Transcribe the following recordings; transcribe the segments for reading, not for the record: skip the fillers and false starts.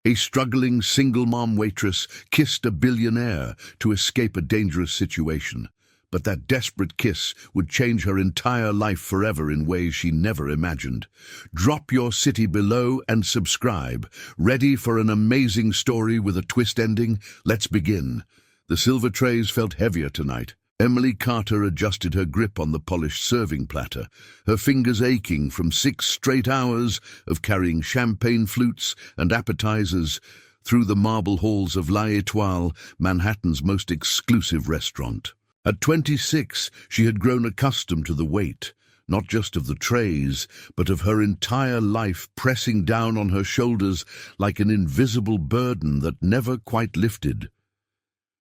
A struggling single-mom waitress kissed a billionaire to escape a dangerous situation. But that desperate kiss would change her entire life forever in ways she never imagined. Drop your city below and subscribe. Ready for an amazing story with a twist ending? Let's begin. The silver trays felt heavier tonight. Emily Carter adjusted her grip on the polished serving platter, her fingers aching from 6 straight hours of carrying champagne flutes and appetizers through the marble halls of La Étoile, Manhattan's most exclusive restaurant. At 26, she had grown accustomed to the weight, not just of the trays, but of her entire life pressing down on her shoulders like an invisible burden that never quite lifted.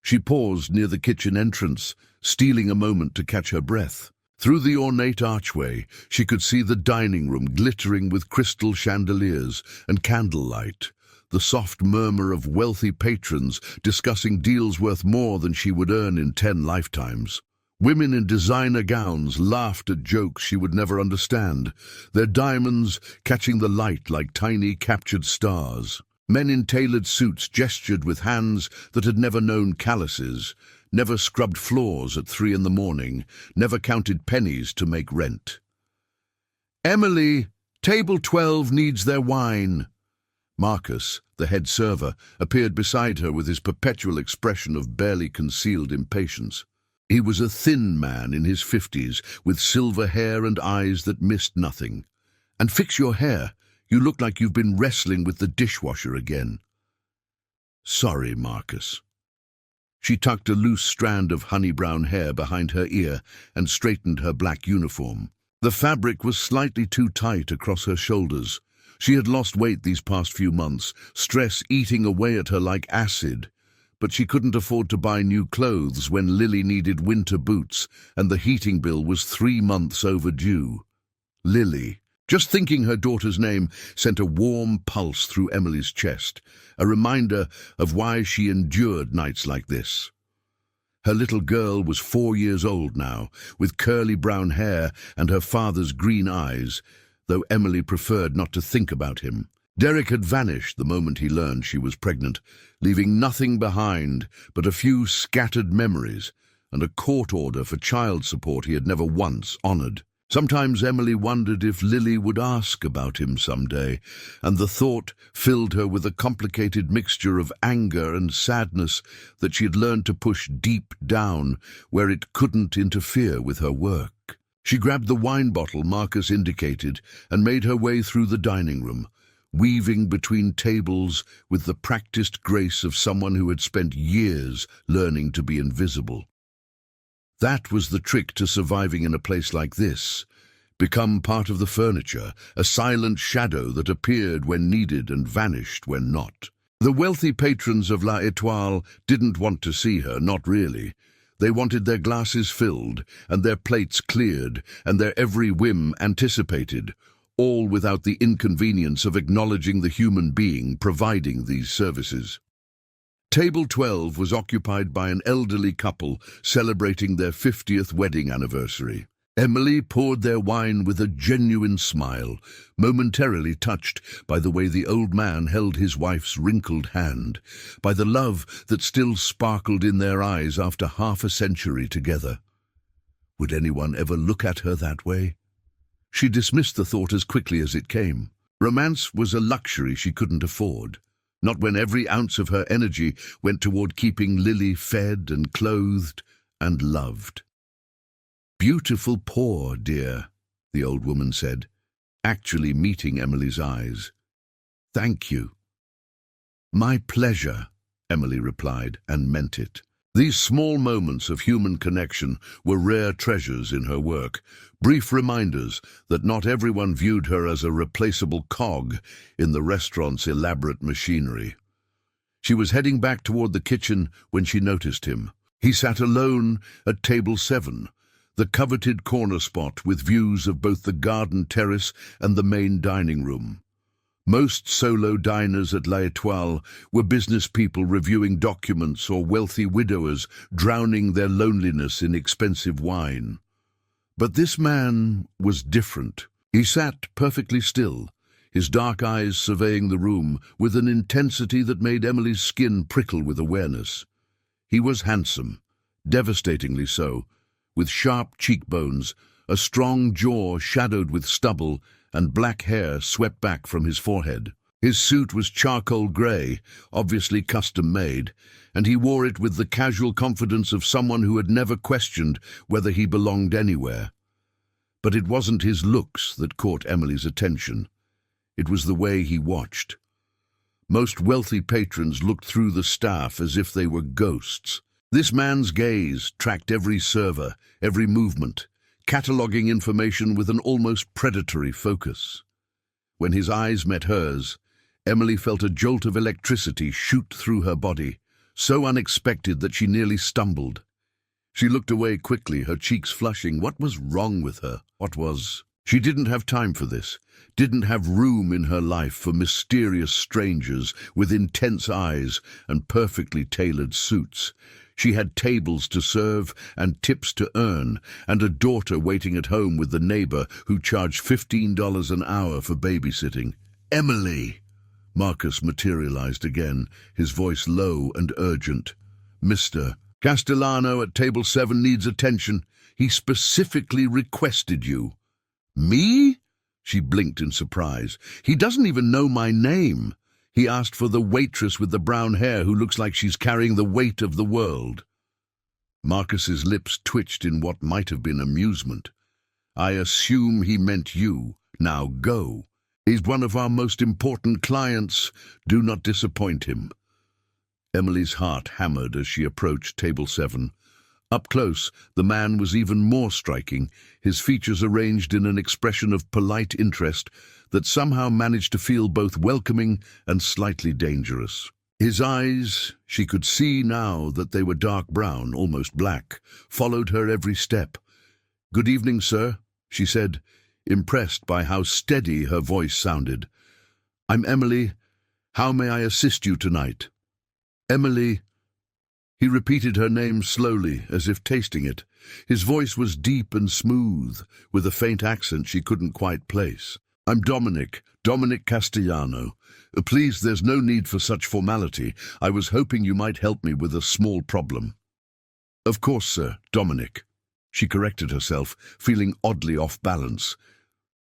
She paused near the kitchen entrance, stealing a moment to catch her breath. Through the ornate archway, she could see the dining room glittering with crystal chandeliers and candlelight, the soft murmur of wealthy patrons discussing deals worth more than she would earn in 10 lifetimes. Women in designer gowns laughed at jokes she would never understand, their diamonds catching the light like tiny captured stars. Men in tailored suits gestured with hands that had never known calluses, never scrubbed floors at 3 a.m, never counted pennies to make rent. "Emily, table 12 needs their wine." Marcus, the head server, appeared beside her with his perpetual expression of barely concealed impatience. He was a thin man in his 50s, with silver hair and eyes that missed nothing. "And fix your hair. You look like you've been wrestling with the dishwasher again." "Sorry, Marcus." She tucked a loose strand of honey-brown hair behind her ear and straightened her black uniform. The fabric was slightly too tight across her shoulders. She had lost weight these past few months, stress eating away at her like acid, but she couldn't afford to buy new clothes when Lily needed winter boots and the heating bill was 3 months overdue. Lily. Just thinking her daughter's name sent a warm pulse through Emily's chest, a reminder of why she endured nights like this. Her little girl was 4 years old now, with curly brown hair and her father's green eyes, though Emily preferred not to think about him. Derek had vanished the moment he learned she was pregnant, leaving nothing behind but a few scattered memories and a court order for child support he had never once honored. Sometimes Emily wondered if Lily would ask about him someday, and the thought filled her with a complicated mixture of anger and sadness that she had learned to push deep down where it couldn't interfere with her work. She grabbed the wine bottle Marcus indicated and made her way through the dining room, weaving between tables with the practiced grace of someone who had spent years learning to be invisible. That was the trick to surviving in a place like this. Become part of the furniture, a silent shadow that appeared when needed and vanished when not. The wealthy patrons of La Étoile didn't want to see her, not really. They wanted their glasses filled, and their plates cleared, and their every whim anticipated, all without the inconvenience of acknowledging the human being providing these services. Table 12 was occupied by an elderly couple celebrating their 50th wedding anniversary. Emily poured their wine with a genuine smile, momentarily touched by the way the old man held his wife's wrinkled hand, by the love that still sparkled in their eyes after half a century together. Would anyone ever look at her that way? She dismissed the thought as quickly as it came. Romance was a luxury she couldn't afford. Not when every ounce of her energy went toward keeping Lily fed and clothed and loved. "Beautiful pour, dear," the old woman said, actually meeting Emily's eyes. "Thank you." "My pleasure," Emily replied, and meant it. These small moments of human connection were rare treasures in her work, brief reminders that not everyone viewed her as a replaceable cog in the restaurant's elaborate machinery. She was heading back toward the kitchen when she noticed him. He sat alone at table 7, the coveted corner spot with views of both the garden terrace and the main dining room. Most solo diners at La Étoile were business people reviewing documents or wealthy widowers drowning their loneliness in expensive wine. But this man was different. He sat perfectly still, his dark eyes surveying the room with an intensity that made Emily's skin prickle with awareness. He was handsome, devastatingly so, with sharp cheekbones, a strong jaw shadowed with stubble, and black hair swept back from his forehead. His suit was charcoal grey, obviously custom-made, and he wore it with the casual confidence of someone who had never questioned whether he belonged anywhere. But it wasn't his looks that caught Emily's attention. It was the way he watched. Most wealthy patrons looked through the staff as if they were ghosts. This man's gaze tracked every server, every movement, cataloguing information with an almost predatory focus. When his eyes met hers, Emily felt a jolt of electricity shoot through her body, so unexpected that she nearly stumbled. She looked away quickly, her cheeks flushing. What was wrong with her? She didn't have time for this, didn't have room in her life for mysterious strangers with intense eyes and perfectly tailored suits. She had tables to serve and tips to earn, and a daughter waiting at home with the neighbor who charged $15 an hour for babysitting. Emily! Marcus materialized again, his voice low and urgent. Mr. Castellano at table 7 needs attention. He specifically requested you. Me? She blinked in surprise. He doesn't even know my name. He asked for the waitress with the brown hair who looks like she's carrying the weight of the world. Marcus's lips twitched in what might have been amusement. I assume he meant you. Now go. He's one of our most important clients. Do not disappoint him. Emily's heart hammered as she approached table 7. Up close, the man was even more striking, his features arranged in an expression of polite interest that somehow managed to feel both welcoming and slightly dangerous. His eyes, she could see now that they were dark brown, almost black, followed her every step. "Good evening, sir," she said, impressed by how steady her voice sounded. "I'm Emily. How may I assist you tonight?" Emily. He repeated her name slowly, as if tasting it. His voice was deep and smooth, with a faint accent she couldn't quite place. "I'm Dominic Castellano. Please, there's no need for such formality. I was hoping you might help me with a small problem." "Of course, sir, Dominic." She corrected herself, feeling oddly off balance.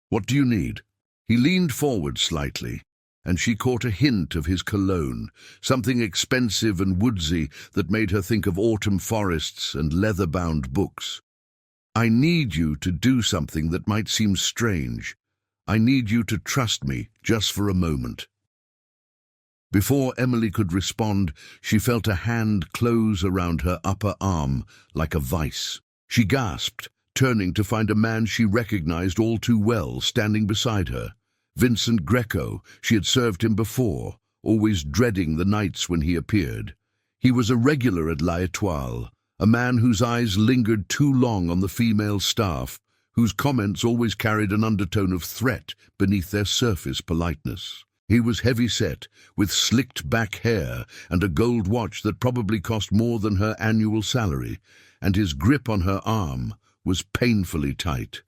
"What do you need?" He leaned forward slightly, and she caught a hint of his cologne, something expensive and woodsy that made her think of autumn forests and leather-bound books. "I need you to do something that might seem strange. I need you to trust me, just for a moment." Before Emily could respond, she felt a hand close around her upper arm like a vice. She gasped, turning to find a man she recognized all too well standing beside her. Vincent Greco. She had served him before, always dreading the nights when he appeared. He was a regular at La Étoile, a man whose eyes lingered too long on the female staff, whose comments always carried an undertone of threat beneath their surface politeness. He was heavy-set, with slicked back hair and a gold watch that probably cost more than her annual salary, and his grip on her arm was painfully tight.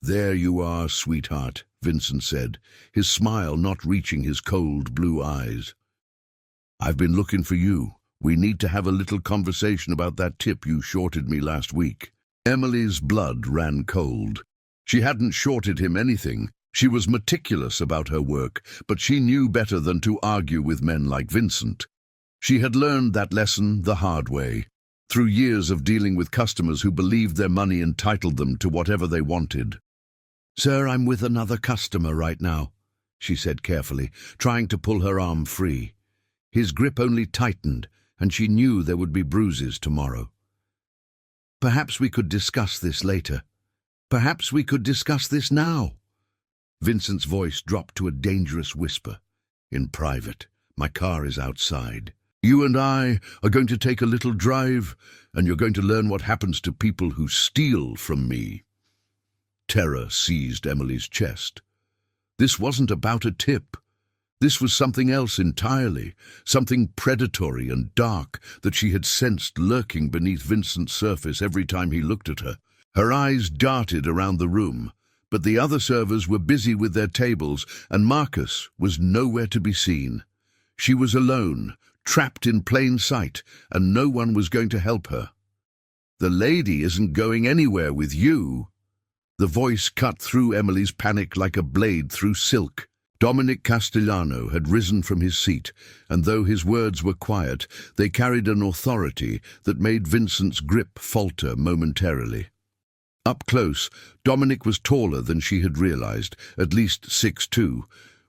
"There you are, sweetheart," Vincent said, his smile not reaching his cold blue eyes. "I've been looking for you. We need to have a little conversation about that tip you shorted me last week." Emily's blood ran cold. She hadn't shorted him anything. She was meticulous about her work, but she knew better than to argue with men like Vincent. She had learned that lesson the hard way, through years of dealing with customers who believed their money entitled them to whatever they wanted. "Sir, I'm with another customer right now," she said carefully, trying to pull her arm free. His grip only tightened, and she knew there would be bruises tomorrow. "Perhaps we could discuss this later. Perhaps we could discuss this now." Vincent's voice dropped to a dangerous whisper. "In private. My car is outside. You and I are going to take a little drive, and you're going to learn what happens to people who steal from me." Terror seized Emily's chest. This wasn't about a tip. This was something else entirely, something predatory and dark that she had sensed lurking beneath Vincent's surface every time he looked at her. Her eyes darted around the room, But the other servers were busy with their tables, and Marcus was nowhere to be seen. She was alone, trapped in plain sight, and no one was going to help her. "The lady isn't going anywhere with you." The voice cut through Emily's panic like a blade through silk. Dominic Castellano had risen from his seat, and though his words were quiet, they carried an authority that made Vincent's grip falter momentarily. Up close, Dominic was taller than she had realized, at least 6'2",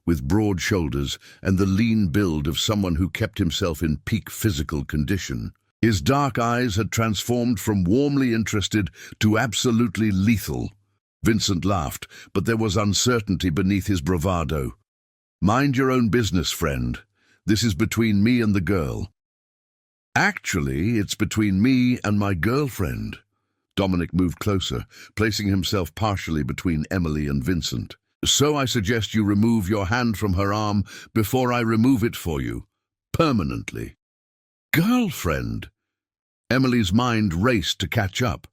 with broad shoulders and the lean build of someone who kept himself in peak physical condition. His dark eyes had transformed from warmly interested to absolutely lethal. Vincent laughed, but there was uncertainty beneath his bravado. "Mind your own business, friend. This is between me and the girl." "Actually, it's between me and my girlfriend." Dominic moved closer, placing himself partially between Emily and Vincent. "So I suggest you remove your hand from her arm before I remove it for you. Permanently." "Girlfriend?" Emily's mind raced to catch up.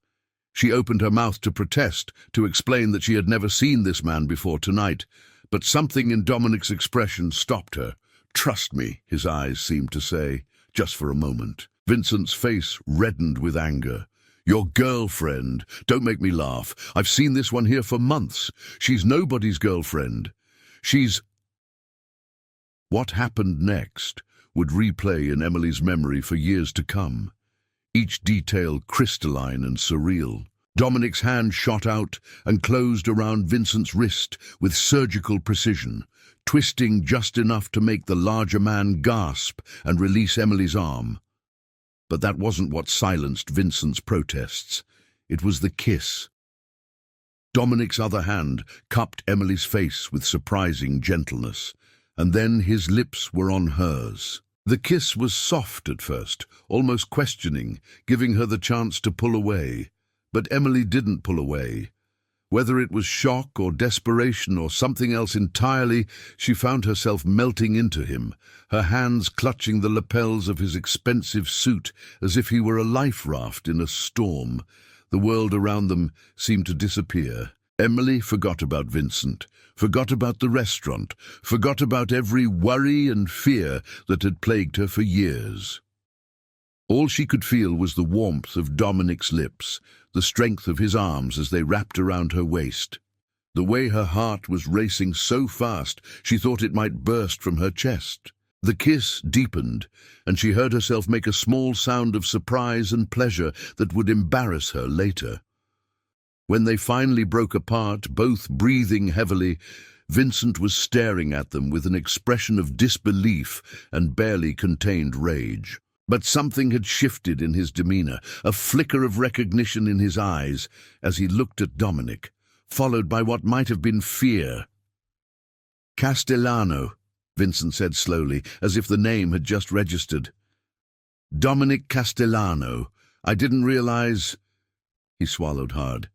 She opened her mouth to protest, to explain that she had never seen this man before tonight, but something in Dominic's expression stopped her. "Trust me," his eyes seemed to say, "just for a moment." Vincent's face reddened with anger. "Your girlfriend? Don't make me laugh. I've seen this one here for months. She's nobody's girlfriend. She's—" What happened next would replay in Emily's memory for years to come, each detail crystalline and surreal. Dominic's hand shot out and closed around Vincent's wrist with surgical precision, twisting just enough to make the larger man gasp and release Emily's arm. But that wasn't what silenced Vincent's protests. It was the kiss. Dominic's other hand cupped Emily's face with surprising gentleness, and then his lips were on hers. The kiss was soft at first, almost questioning, giving her the chance to pull away. But Emily didn't pull away. Whether it was shock or desperation or something else entirely, she found herself melting into him, her hands clutching the lapels of his expensive suit as if he were a life raft in a storm. The world around them seemed to disappear. Emily forgot about Vincent, forgot about the restaurant, forgot about every worry and fear that had plagued her for years. All she could feel was the warmth of Dominic's lips, the strength of his arms as they wrapped around her waist. The way her heart was racing so fast, she thought it might burst from her chest. The kiss deepened, and she heard herself make a small sound of surprise and pleasure that would embarrass her later. When they finally broke apart, both breathing heavily, Vincent was staring at them with an expression of disbelief and barely contained rage. But something had shifted in his demeanor, a flicker of recognition in his eyes as he looked at Dominic, followed by what might have been fear. "Castellano," Vincent said slowly, as if the name had just registered. "Dominic Castellano. I didn't realize—" He swallowed hard.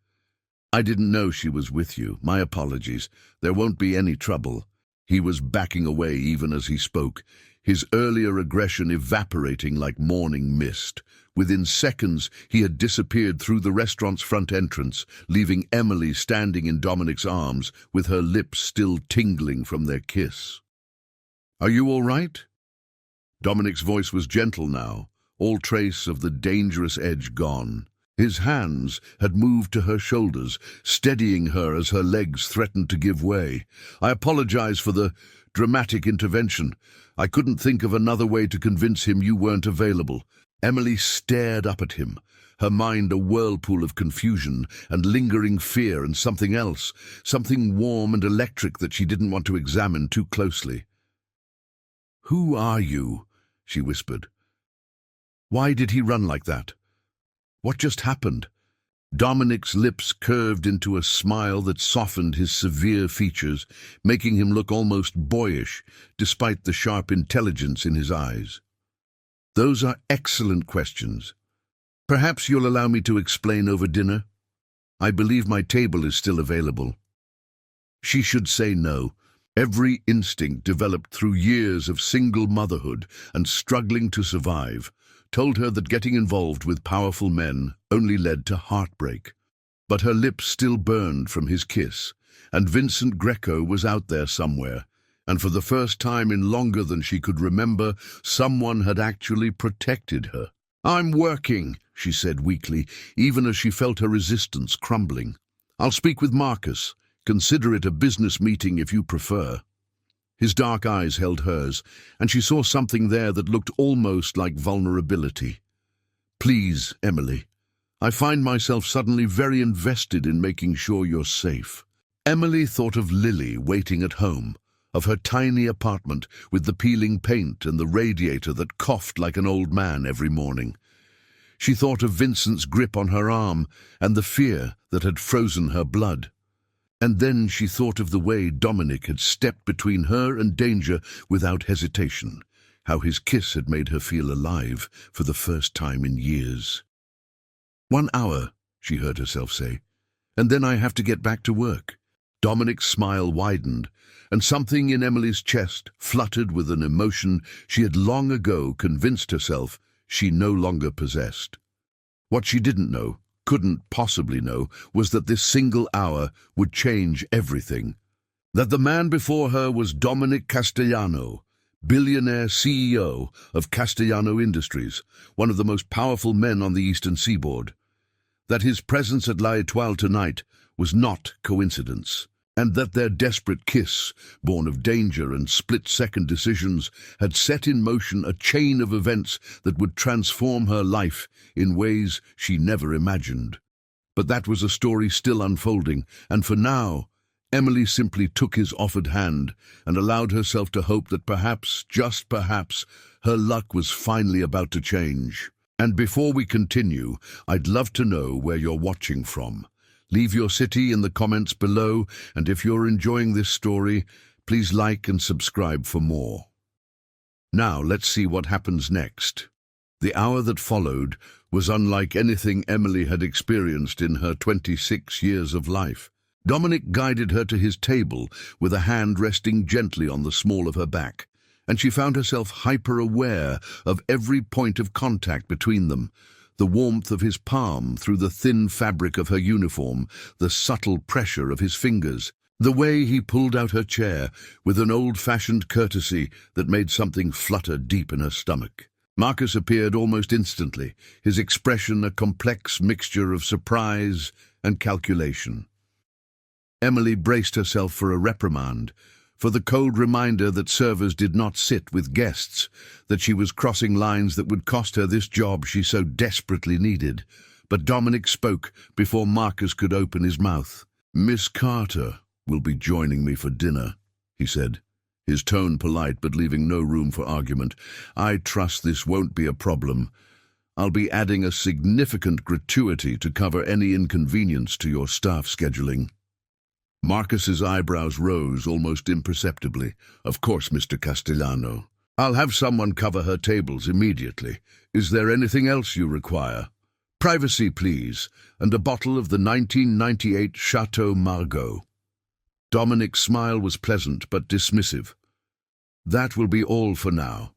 "I didn't know she was with you. My apologies. There won't be any trouble." He was backing away even as he spoke, his earlier aggression evaporating like morning mist. Within seconds, he had disappeared through the restaurant's front entrance, leaving Emily standing in Dominic's arms, with her lips still tingling from their kiss. "Are you all right?" Dominic's voice was gentle now, all trace of the dangerous edge gone. His hands had moved to her shoulders, steadying her as her legs threatened to give way. "I apologize for the dramatic intervention. I couldn't think of another way to convince him you weren't available." Emily stared up at him, her mind a whirlpool of confusion and lingering fear and something else, something warm and electric that she didn't want to examine too closely. "Who are you?" she whispered. "Why did he run like that? What just happened?" Dominic's lips curved into a smile that softened his severe features, making him look almost boyish, despite the sharp intelligence in his eyes. "Those are excellent questions. Perhaps you'll allow me to explain over dinner? I believe my table is still available." She should say no. Every instinct developed through years of single motherhood and struggling to survive told her that getting involved with powerful men only led to heartbreak. But her lips still burned from his kiss, and Vincent Greco was out there somewhere, and for the first time in longer than she could remember, someone had actually protected her. "I'm working," she said weakly, even as she felt her resistance crumbling. "I'll speak with Marcus. Consider it a business meeting if you prefer." His dark eyes held hers, and she saw something there that looked almost like vulnerability. "Please, Emily. I find myself suddenly very invested in making sure you're safe." Emily thought of Lily waiting at home, of her tiny apartment with the peeling paint and the radiator that coughed like an old man every morning. She thought of Vincent's grip on her arm and the fear that had frozen her blood. And then she thought of the way Dominic had stepped between her and danger without hesitation, how his kiss had made her feel alive for the first time in years. "1 hour," she heard herself say, "and then I have to get back to work." Dominic's smile widened, and something in Emily's chest fluttered with an emotion she had long ago convinced herself she no longer possessed. What she didn't know, couldn't possibly know, was that this single hour would change everything. That the man before her was Dominic Castellano, billionaire CEO of Castellano Industries, one of the most powerful men on the Eastern Seaboard. That his presence at La Étoile tonight was not coincidence, and that their desperate kiss, born of danger and split-second decisions, had set in motion a chain of events that would transform her life in ways she never imagined. But that was a story still unfolding, and for now, Emily simply took his offered hand and allowed herself to hope that perhaps, just perhaps, her luck was finally about to change. And before we continue, I'd love to know where you're watching from. Leave your city in the comments below, and if you're enjoying this story, please like and subscribe for more. Now let's see what happens next. The hour that followed was unlike anything Emily had experienced in her 26 years of life. Dominic guided her to his table with a hand resting gently on the small of her back, and she found herself hyper-aware of every point of contact between them. The warmth of his palm through the thin fabric of her uniform, the subtle pressure of his fingers, the way he pulled out her chair with an old-fashioned courtesy that made something flutter deep in her stomach. Marcus appeared almost instantly, his expression a complex mixture of surprise and calculation. Emily braced herself for a reprimand, for the cold reminder that servers did not sit with guests, that she was crossing lines that would cost her this job she so desperately needed. But Dominic spoke before Marcus could open his mouth. "Miss Carter will be joining me for dinner," he said, his tone polite but leaving no room for argument. "I trust this won't be a problem. I'll be adding a significant gratuity to cover any inconvenience to your staff scheduling." Marcus's eyebrows rose almost imperceptibly. "Of course, Mr. Castellano. I'll have someone cover her tables immediately. Is there anything else you require?" "Privacy, please, and a bottle of the 1998 Chateau Margaux." Dominic's smile was pleasant but dismissive. "That will be all for now."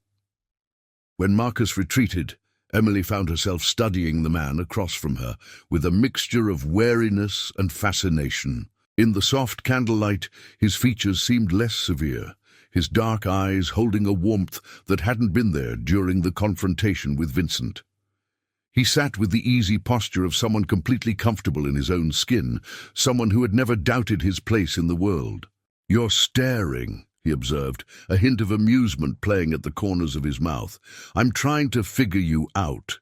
When Marcus retreated, Emily found herself studying the man across from her with a mixture of wariness and fascination. In the soft candlelight, his features seemed less severe, his dark eyes holding a warmth that hadn't been there during the confrontation with Vincent. He sat with the easy posture of someone completely comfortable in his own skin, someone who had never doubted his place in the world. "You're staring," he observed, a hint of amusement playing at the corners of his mouth. "I'm trying to figure you out."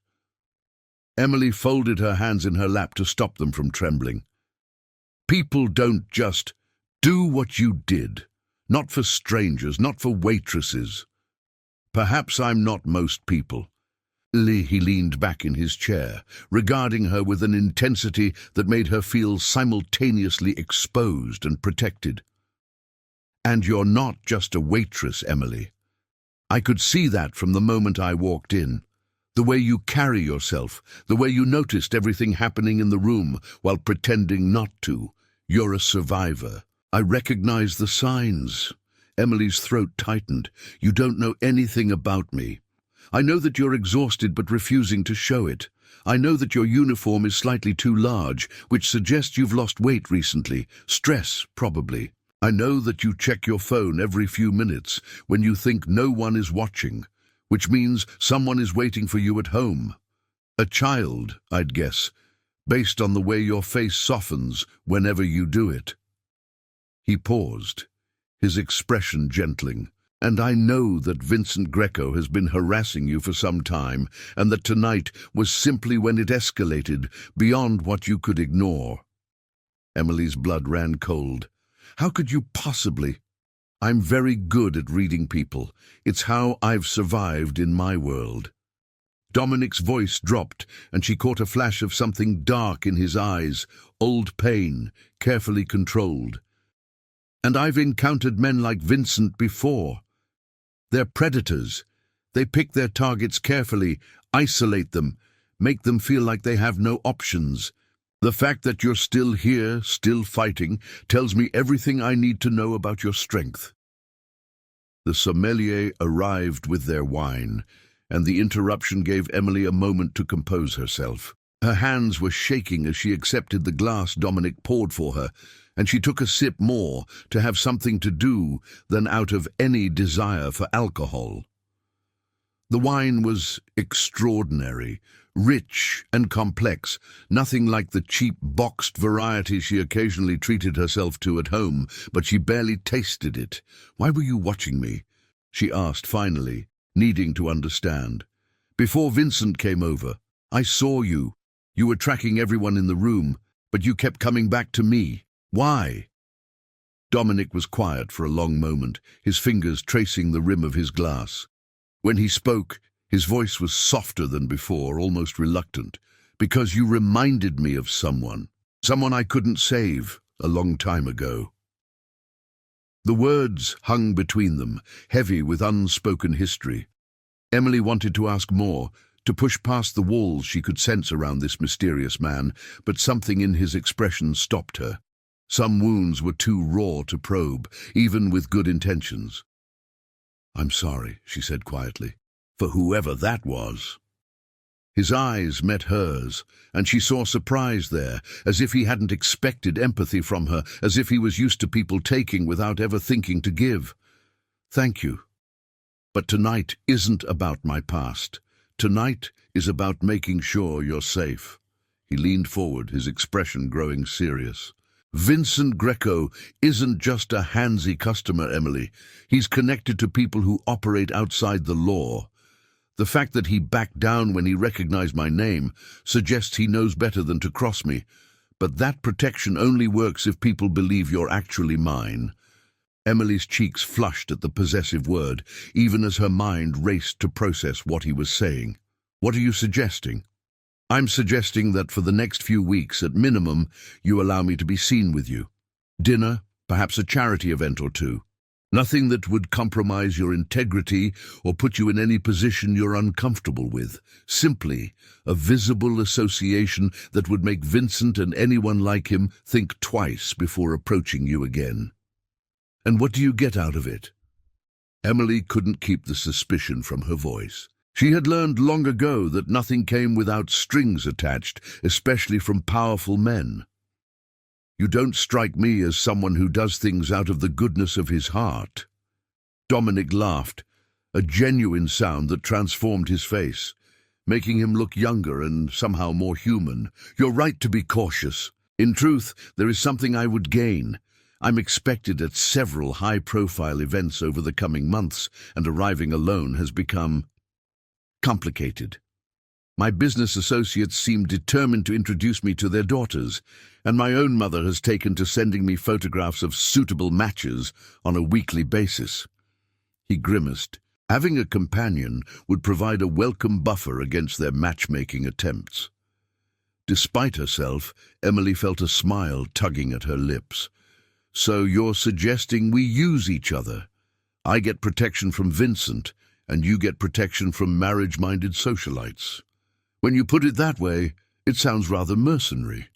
Emily folded her hands in her lap to stop them from trembling. "People don't just do what you did. Not for strangers, not for waitresses. Perhaps I'm not most people." He leaned back in his chair, regarding her with an intensity that made her feel simultaneously exposed and protected. "And you're not just a waitress, Emily. I could see that from the moment I walked in. The way you carry yourself, the way you noticed everything happening in the room while pretending not to. You're a survivor. I recognize the signs." Emily's throat tightened. "You don't know anything about me. I know that you're exhausted but refusing to show it. I know that your uniform is slightly too large, which suggests you've lost weight recently. Stress, probably. I know that you check your phone every few minutes when you think no one is watching, which means someone is waiting for you at home. A child, I'd guess, based on the way your face softens whenever you do it." He paused, his expression gentling. "And I know that Vincent Greco has been harassing you for some time, and that tonight was simply when it escalated beyond what you could ignore." Emily's blood ran cold. "How could you possibly?" "I'm very good at reading people. It's how I've survived in my world." Dominic's voice dropped, and she caught a flash of something dark in his eyes, old pain, carefully controlled. "And I've encountered men like Vincent before. They're predators. They pick their targets carefully, isolate them, make them feel like they have no options. The fact that you're still here, still fighting, tells me everything I need to know about your strength." The sommelier arrived with their wine, and the interruption gave Emily a moment to compose herself. Her hands were shaking as she accepted the glass Dominic poured for her, and she took a sip more to have something to do than out of any desire for alcohol. The wine was extraordinary, rich and complex, nothing like the cheap boxed variety she occasionally treated herself to at home, but she barely tasted it. "Why were you watching me?" she asked finally, needing to understand. "Before Vincent came over, I saw you. You were tracking everyone in the room, but you kept coming back to me. Why?" Dominic was quiet for a long moment, his fingers tracing the rim of his glass. When he spoke, his voice was softer than before, almost reluctant. "Because you reminded me of someone I couldn't save a long time ago." The words hung between them, heavy with unspoken history. Emily wanted to ask more, to push past the walls she could sense around this mysterious man, but something in his expression stopped her. Some wounds were too raw to probe, even with good intentions. "I'm sorry," she said quietly, "for whoever that was." His eyes met hers, and she saw surprise there, as if he hadn't expected empathy from her, as if he was used to people taking without ever thinking to give. "Thank you. But tonight isn't about my past. Tonight is about making sure you're safe." He leaned forward, his expression growing serious. "Vincent Greco isn't just a handsy customer, Emily. He's connected to people who operate outside the law. The fact that he backed down when he recognized my name suggests he knows better than to cross me. But that protection only works if people believe you're actually mine." Emily's cheeks flushed at the possessive word, even as her mind raced to process what he was saying. "What are you suggesting?" "I'm suggesting that for the next few weeks, at minimum, you allow me to be seen with you. Dinner, perhaps a charity event or two. Nothing that would compromise your integrity or put you in any position you're uncomfortable with. Simply a visible association that would make Vincent and anyone like him think twice before approaching you again." "And what do you get out of it?" Emily couldn't keep the suspicion from her voice. She had learned long ago that nothing came without strings attached, especially from powerful men. "You don't strike me as someone who does things out of the goodness of his heart." Dominic laughed, a genuine sound that transformed his face, making him look younger and somehow more human. "You're right to be cautious. In truth, there is something I would gain. I'm expected at several high-profile events over the coming months, and arriving alone has become complicated. My business associates seem determined to introduce me to their daughters, and my own mother has taken to sending me photographs of suitable matches on a weekly basis." He grimaced. Having a companion would provide a welcome buffer against their matchmaking attempts. Despite herself, Emily felt a smile tugging at her lips. "So you're suggesting we use each other? I get protection from Vincent, and you get protection from marriage-minded socialites. When you put it that way, it sounds rather mercenary."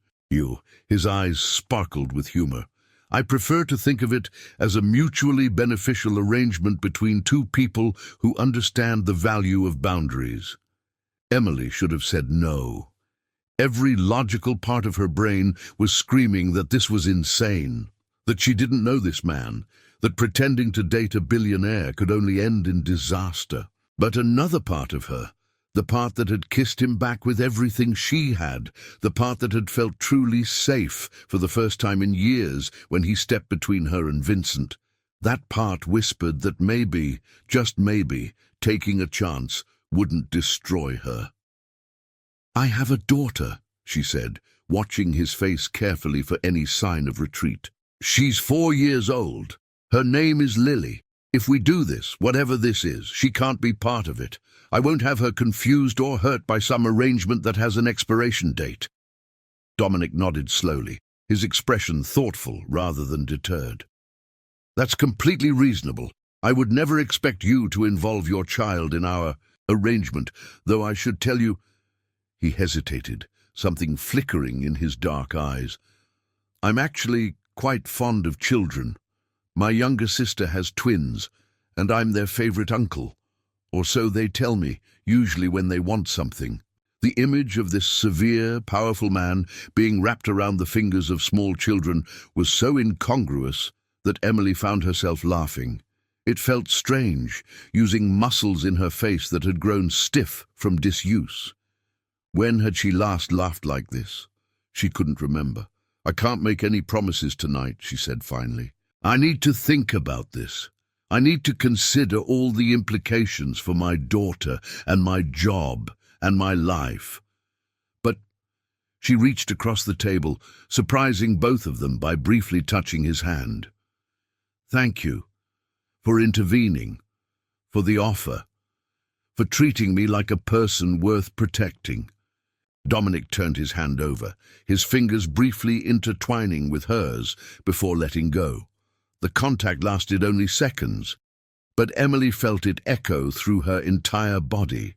His eyes sparkled with humor. "I prefer to think of it as a mutually beneficial arrangement between two people who understand the value of boundaries." Emily should have said no. Every logical part of her brain was screaming that this was insane, that she didn't know this man, that pretending to date a billionaire could only end in disaster. But another part of her, the part that had kissed him back with everything she had, the part that had felt truly safe for the first time in years when he stepped between her and Vincent, that part whispered that maybe, just maybe, taking a chance wouldn't destroy her. "I have a daughter," she said, watching his face carefully for any sign of retreat. "She's 4 years old. Her name is Lily. If we do this, whatever this is, she can't be part of it. I won't have her confused or hurt by some arrangement that has an expiration date." Dominic nodded slowly, his expression thoughtful rather than deterred. "That's completely reasonable. I would never expect you to involve your child in our arrangement, though I should tell you—" He hesitated, something flickering in his dark eyes. "I'm actually quite fond of children. My younger sister has twins, and I'm their favorite uncle. Or so they tell me, usually when they want something." The image of this severe, powerful man being wrapped around the fingers of small children was so incongruous that Emily found herself laughing. It felt strange, using muscles in her face that had grown stiff from disuse. When had she last laughed like this? She couldn't remember. "I can't make any promises tonight," she said finally. "I need to think about this. I need to consider all the implications for my daughter and my job and my life." But she reached across the table, surprising both of them by briefly touching his hand. "Thank you for intervening, for the offer, for treating me like a person worth protecting." Dominic turned his hand over, his fingers briefly intertwining with hers before letting go. The contact lasted only seconds, but Emily felt it echo through her entire body.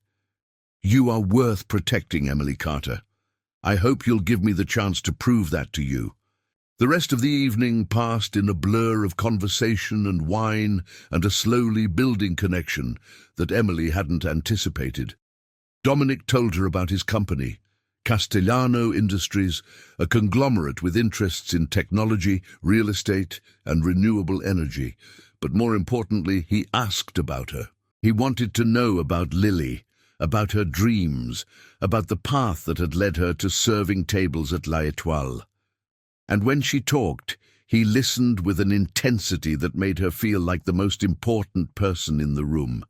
"You are worth protecting, Emily Carter. I hope you'll give me the chance to prove that to you." The rest of the evening passed in a blur of conversation and wine and a slowly building connection that Emily hadn't anticipated. Dominic told her about his company, Castellano Industries, a conglomerate with interests in technology, real estate, and renewable energy. But more importantly, he asked about her. He wanted to know about Lily, about her dreams, about the path that had led her to serving tables at La Étoile. And when she talked, he listened with an intensity that made her feel like the most important person in the room.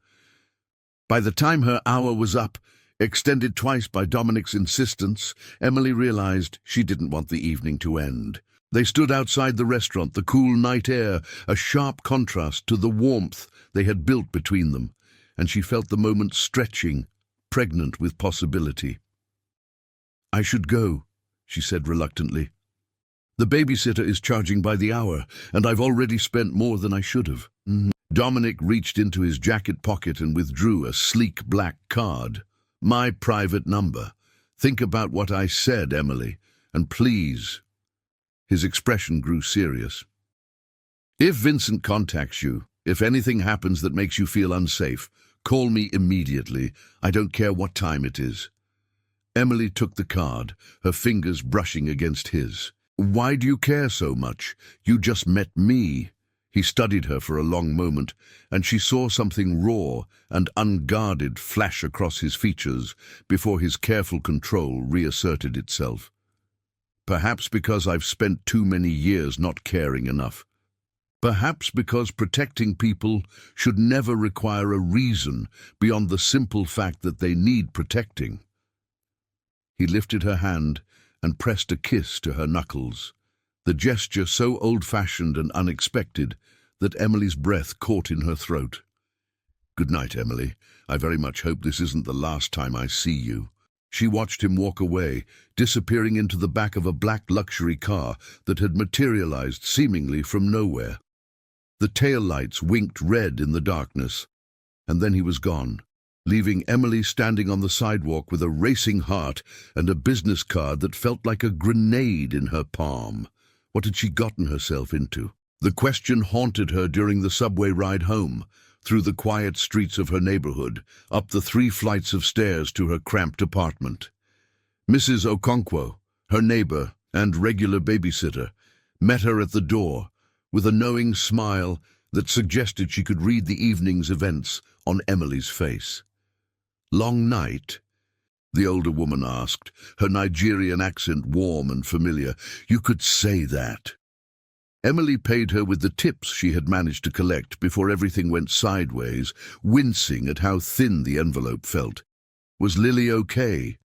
By the time her hour was up, extended twice by Dominic's insistence, Emily realized she didn't want the evening to end. They stood outside the restaurant, the cool night air, a sharp contrast to the warmth they had built between them, and she felt the moment stretching, pregnant with possibility. "I should go," she said reluctantly. "The babysitter is charging by the hour, and I've already spent more than I should have." Dominic reached into his jacket pocket and withdrew a sleek black card. "My private number. Think about what I said, Emily, and please." His expression grew serious. "If Vincent contacts you, if anything happens that makes you feel unsafe, call me immediately. I don't care what time it is." Emily took the card, her fingers brushing against his. "Why do you care so much? You just met me." He studied her for a long moment, and she saw something raw and unguarded flash across his features before his careful control reasserted itself. "Perhaps because I've spent too many years not caring enough. Perhaps because protecting people should never require a reason beyond the simple fact that they need protecting." He lifted her hand and pressed a kiss to her knuckles, the gesture so old-fashioned and unexpected that Emily's breath caught in her throat. "Good night, Emily. I very much hope this isn't the last time I see you." She watched him walk away, disappearing into the back of a black luxury car that had materialized seemingly from nowhere. The taillights winked red in the darkness, and then he was gone, leaving Emily standing on the sidewalk with a racing heart and a business card that felt like a grenade in her palm. What had she gotten herself into? The question haunted her during the subway ride home. through the quiet streets of her neighborhood, up the 3 flights of stairs to her cramped apartment. Mrs. Okonkwo, her neighbor and regular babysitter, met her at the door with a knowing smile that suggested she could read the evening's events on Emily's face. "Long night?" the older woman asked, her Nigerian accent warm and familiar. "You could say that." Emily paid her with the tips she had managed to collect before everything went sideways, wincing at how thin the envelope felt. Was Lily okay?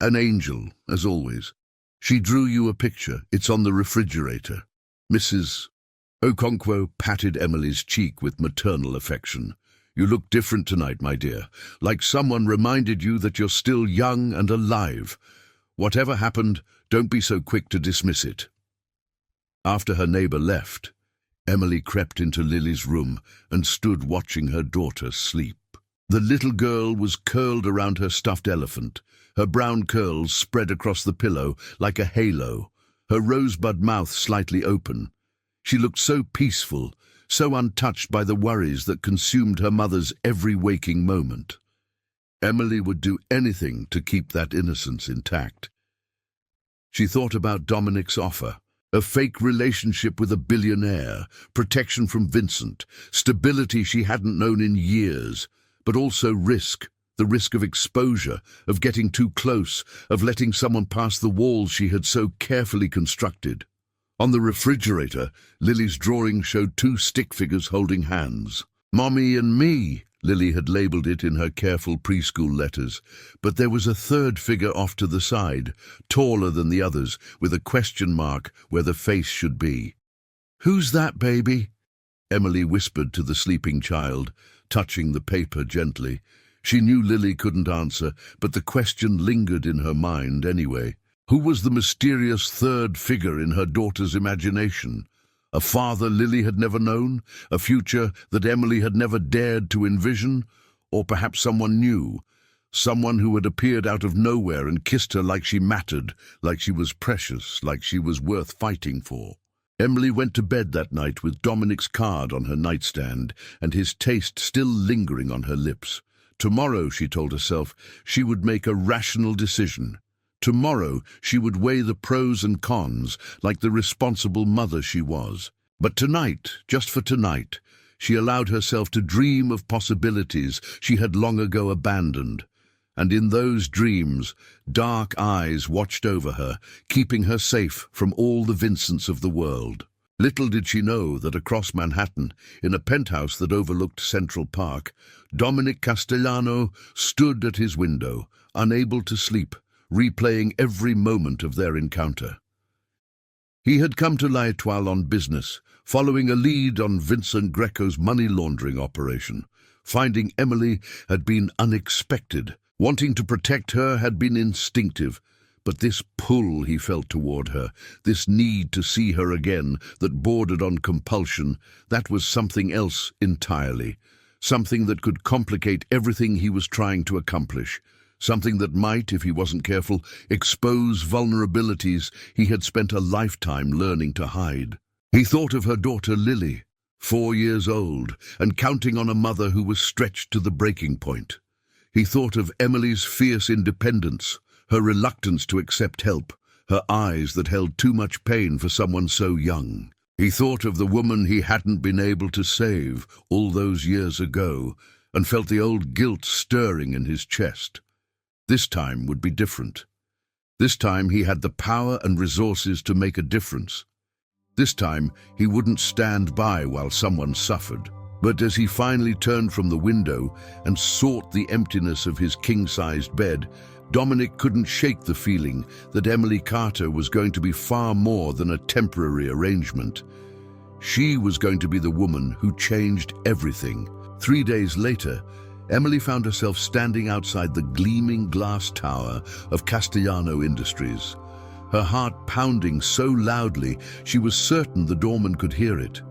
An angel, as always. "She drew you a picture. It's on the refrigerator." Mrs. Okonkwo patted Emily's cheek with maternal affection. "You look different tonight, my dear, like someone reminded you that you're still young and alive. Whatever happened, don't be so quick to dismiss it." After her neighbor left, Emily crept into Lily's room and stood watching her daughter sleep. The little girl was curled around her stuffed elephant, her brown curls spread across the pillow like a halo, her rosebud mouth slightly open. She looked so peaceful, so untouched by the worries that consumed her mother's every waking moment. Emily would do anything to keep that innocence intact. She thought about Dominic's offer. A fake relationship with a billionaire, protection from Vincent, stability she hadn't known in years, but also risk, the risk of exposure, of getting too close, of letting someone pass the walls she had so carefully constructed. On the refrigerator, Lily's drawing showed 2 stick figures holding hands. "Mommy and me," Lily had labelled it in her careful preschool letters, but there was a 3rd figure off to the side, taller than the others, with a question mark where the face should be. "Who's that, baby?" Emily whispered to the sleeping child, touching the paper gently. She knew Lily couldn't answer, but the question lingered in her mind anyway. Who was the mysterious 3rd figure in her daughter's imagination? A father Lily had never known? A future that Emily had never dared to envision? Or perhaps someone new? Someone who had appeared out of nowhere and kissed her like she mattered, like she was precious, like she was worth fighting for. Emily went to bed that night with Dominic's card on her nightstand and his taste still lingering on her lips. Tomorrow, she told herself, she would make a rational decision. Tomorrow she would weigh the pros and cons like the responsible mother she was. But tonight, just for tonight, she allowed herself to dream of possibilities she had long ago abandoned. And in those dreams, dark eyes watched over her, keeping her safe from all the Vincents of the world. Little did she know that across Manhattan, in a penthouse that overlooked Central Park, Dominic Castellano stood at his window, unable to sleep, replaying every moment of their encounter. He had come to La Étoile on business, following a lead on Vincent Greco's money laundering operation. Finding Emily had been unexpected. Wanting to protect her had been instinctive, but this pull he felt toward her, this need to see her again that bordered on compulsion, that was something else entirely, something that could complicate everything he was trying to accomplish. Something that might, if he wasn't careful, expose vulnerabilities he had spent a lifetime learning to hide. He thought of her daughter Lily, 4 years old, and counting on a mother who was stretched to the breaking point. He thought of Emily's fierce independence, her reluctance to accept help, her eyes that held too much pain for someone so young. He thought of the woman he hadn't been able to save all those years ago, and felt the old guilt stirring in his chest. This time would be different. This time he had the power and resources to make a difference. This time he wouldn't stand by while someone suffered. But as he finally turned from the window and sought the emptiness of his king-sized bed, Dominic couldn't shake the feeling that Emily Carter was going to be far more than a temporary arrangement. She was going to be the woman who changed everything. 3 days later, Emily found herself standing outside the gleaming glass tower of Castellano Industries, her heart pounding so loudly she was certain the doorman could hear it.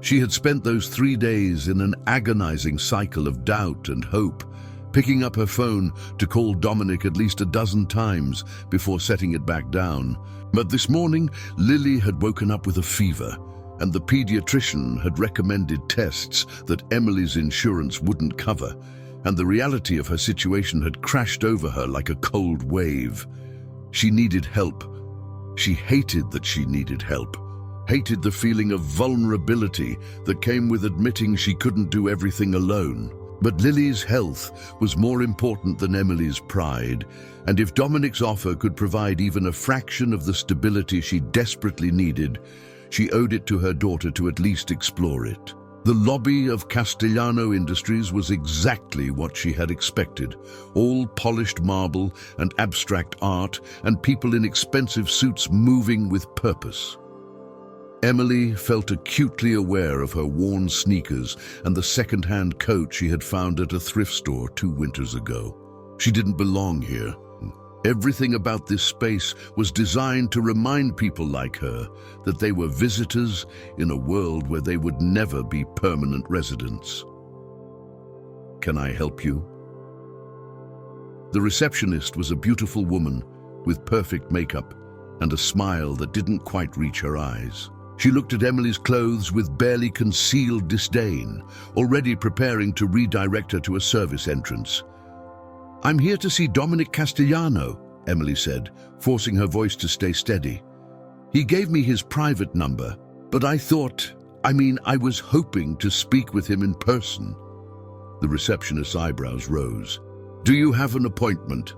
She had spent those 3 days in an agonizing cycle of doubt and hope, picking up her phone to call Dominic at least a dozen times before setting it back down. But this morning, Lily had woken up with a fever. and the pediatrician had recommended tests that Emily's insurance wouldn't cover, and the reality of her situation had crashed over her like a cold wave. She needed help. She hated that she needed help, hated the feeling of vulnerability that came with admitting she couldn't do everything alone. But Lily's health was more important than Emily's pride, and if Dominic's offer could provide even a fraction of the stability she desperately needed, she owed it to her daughter to at least explore it. The lobby of Castellano Industries was exactly what she had expected. All polished marble and abstract art, and people in expensive suits moving with purpose. Emily felt acutely aware of her worn sneakers and the second-hand coat she had found at a thrift store 2 winters ago. She didn't belong here. Everything about this space was designed to remind people like her that they were visitors in a world where they would never be permanent residents. "Can I help you?" The receptionist was a beautiful woman with perfect makeup and a smile that didn't quite reach her eyes. She looked at Emily's clothes with barely concealed disdain, already preparing to redirect her to a service entrance. "I'm here to see Dominic Castellano," Emily said, forcing her voice to stay steady. "He gave me his private number, but I was hoping to speak with him in person." The receptionist's eyebrows rose. "Do you have an appointment?"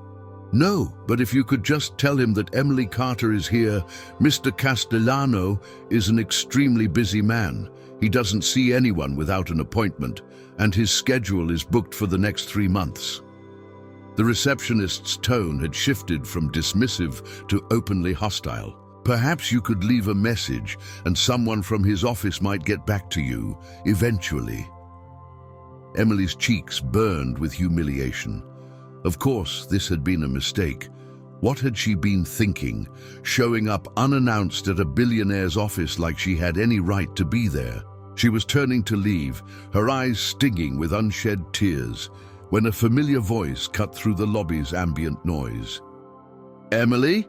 "No, but if you could just tell him that Emily Carter is here. Mr. Castellano is an extremely busy man. He doesn't see anyone without an appointment, and his schedule is booked for the next 3 months. The receptionist's tone had shifted from dismissive to openly hostile. "Perhaps you could leave a message, and someone from his office might get back to you, eventually." Emily's cheeks burned with humiliation. Of course, this had been a mistake. What had she been thinking, showing up unannounced at a billionaire's office like she had any right to be there? She was turning to leave, her eyes stinging with unshed tears, when a familiar voice cut through the lobby's ambient noise. "Emily?"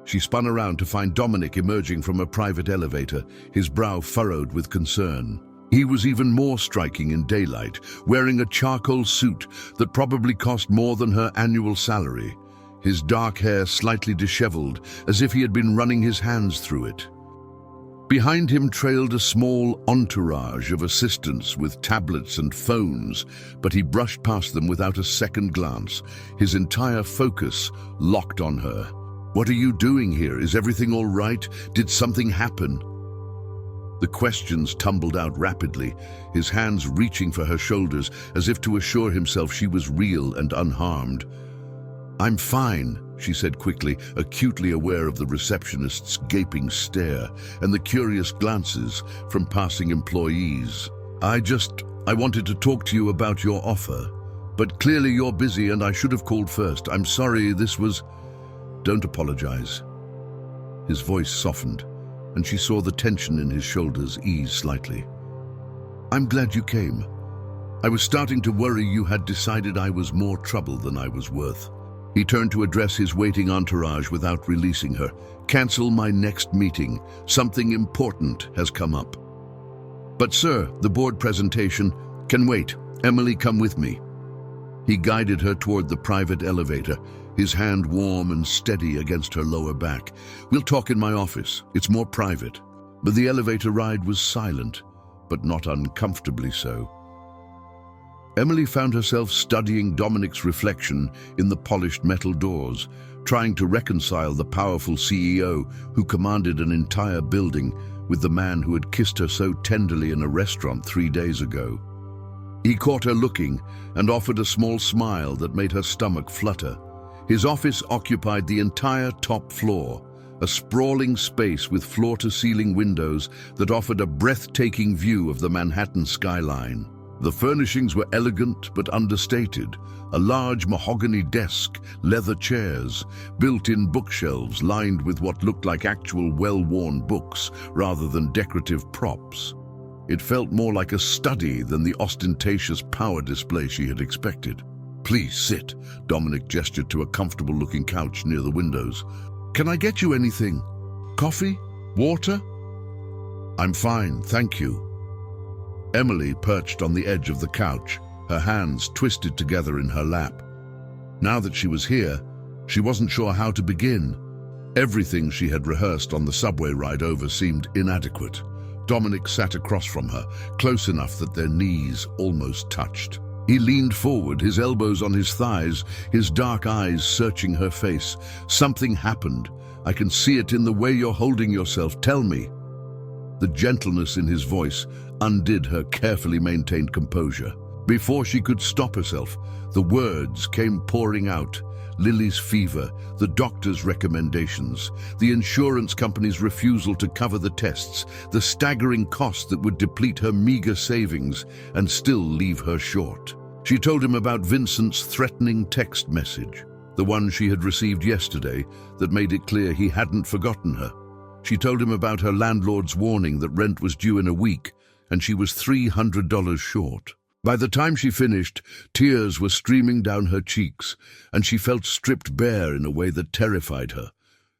She spun around to find Dominic emerging from a private elevator, his brow furrowed with concern. He was even more striking in daylight, wearing a charcoal suit that probably cost more than her annual salary, his dark hair slightly disheveled, as if he had been running his hands through it. Behind him trailed a small entourage of assistants with tablets and phones, but he brushed past them without a second glance, his entire focus locked on her. "What are you doing here? Is everything all right? Did something happen?" The questions tumbled out rapidly, his hands reaching for her shoulders as if to assure himself she was real and unharmed. "I'm fine," she said quickly, acutely aware of the receptionist's gaping stare and the curious glances from passing employees. I wanted to talk to you about your offer, but clearly you're busy and I should have called first. I'm sorry, Don't apologize." His voice softened, and she saw the tension in his shoulders ease slightly. "I'm glad you came. I was starting to worry you had decided I was more trouble than I was worth." He turned to address his waiting entourage without releasing her. "Cancel my next meeting. Something important has come up." "But sir, the board presentation can wait. Emily, come with me." He guided her toward the private elevator, his hand warm and steady against her lower back. "We'll talk in my office. It's more private." But the elevator ride was silent, but not uncomfortably so. Emily found herself studying Dominic's reflection in the polished metal doors, trying to reconcile the powerful CEO who commanded an entire building with the man who had kissed her so tenderly in a restaurant 3 days ago. He caught her looking and offered a small smile that made her stomach flutter. His office occupied the entire top floor, a sprawling space with floor-to-ceiling windows that offered a breathtaking view of the Manhattan skyline. The furnishings were elegant but understated. A large mahogany desk, leather chairs, built-in bookshelves lined with what looked like actual well-worn books rather than decorative props. It felt more like a study than the ostentatious power display she had expected. "Please sit," Dominic gestured to a comfortable-looking couch near the windows. "Can I get you anything? Coffee? Water?" I'm fine, thank you. Emily perched on the edge of the couch, her hands twisted together in her lap. Now that she was here, she wasn't sure how to begin. Everything she had rehearsed on the subway ride over seemed inadequate. Dominic sat across from her, close enough that their knees almost touched. He leaned forward, his elbows on his thighs, his dark eyes searching her face. Something happened. I can see it in the way you're holding yourself. Tell me. The gentleness in his voice undid her carefully maintained composure. Before she could stop herself, the words came pouring out. Lily's fever, the doctor's recommendations, the insurance company's refusal to cover the tests, the staggering cost that would deplete her meager savings and still leave her short. She told him about Vincent's threatening text message, the one she had received yesterday that made it clear he hadn't forgotten her. She told him about her landlord's warning that rent was due in a week and she was $300 short. By the time she finished, tears were streaming down her cheeks, and she felt stripped bare in a way that terrified her.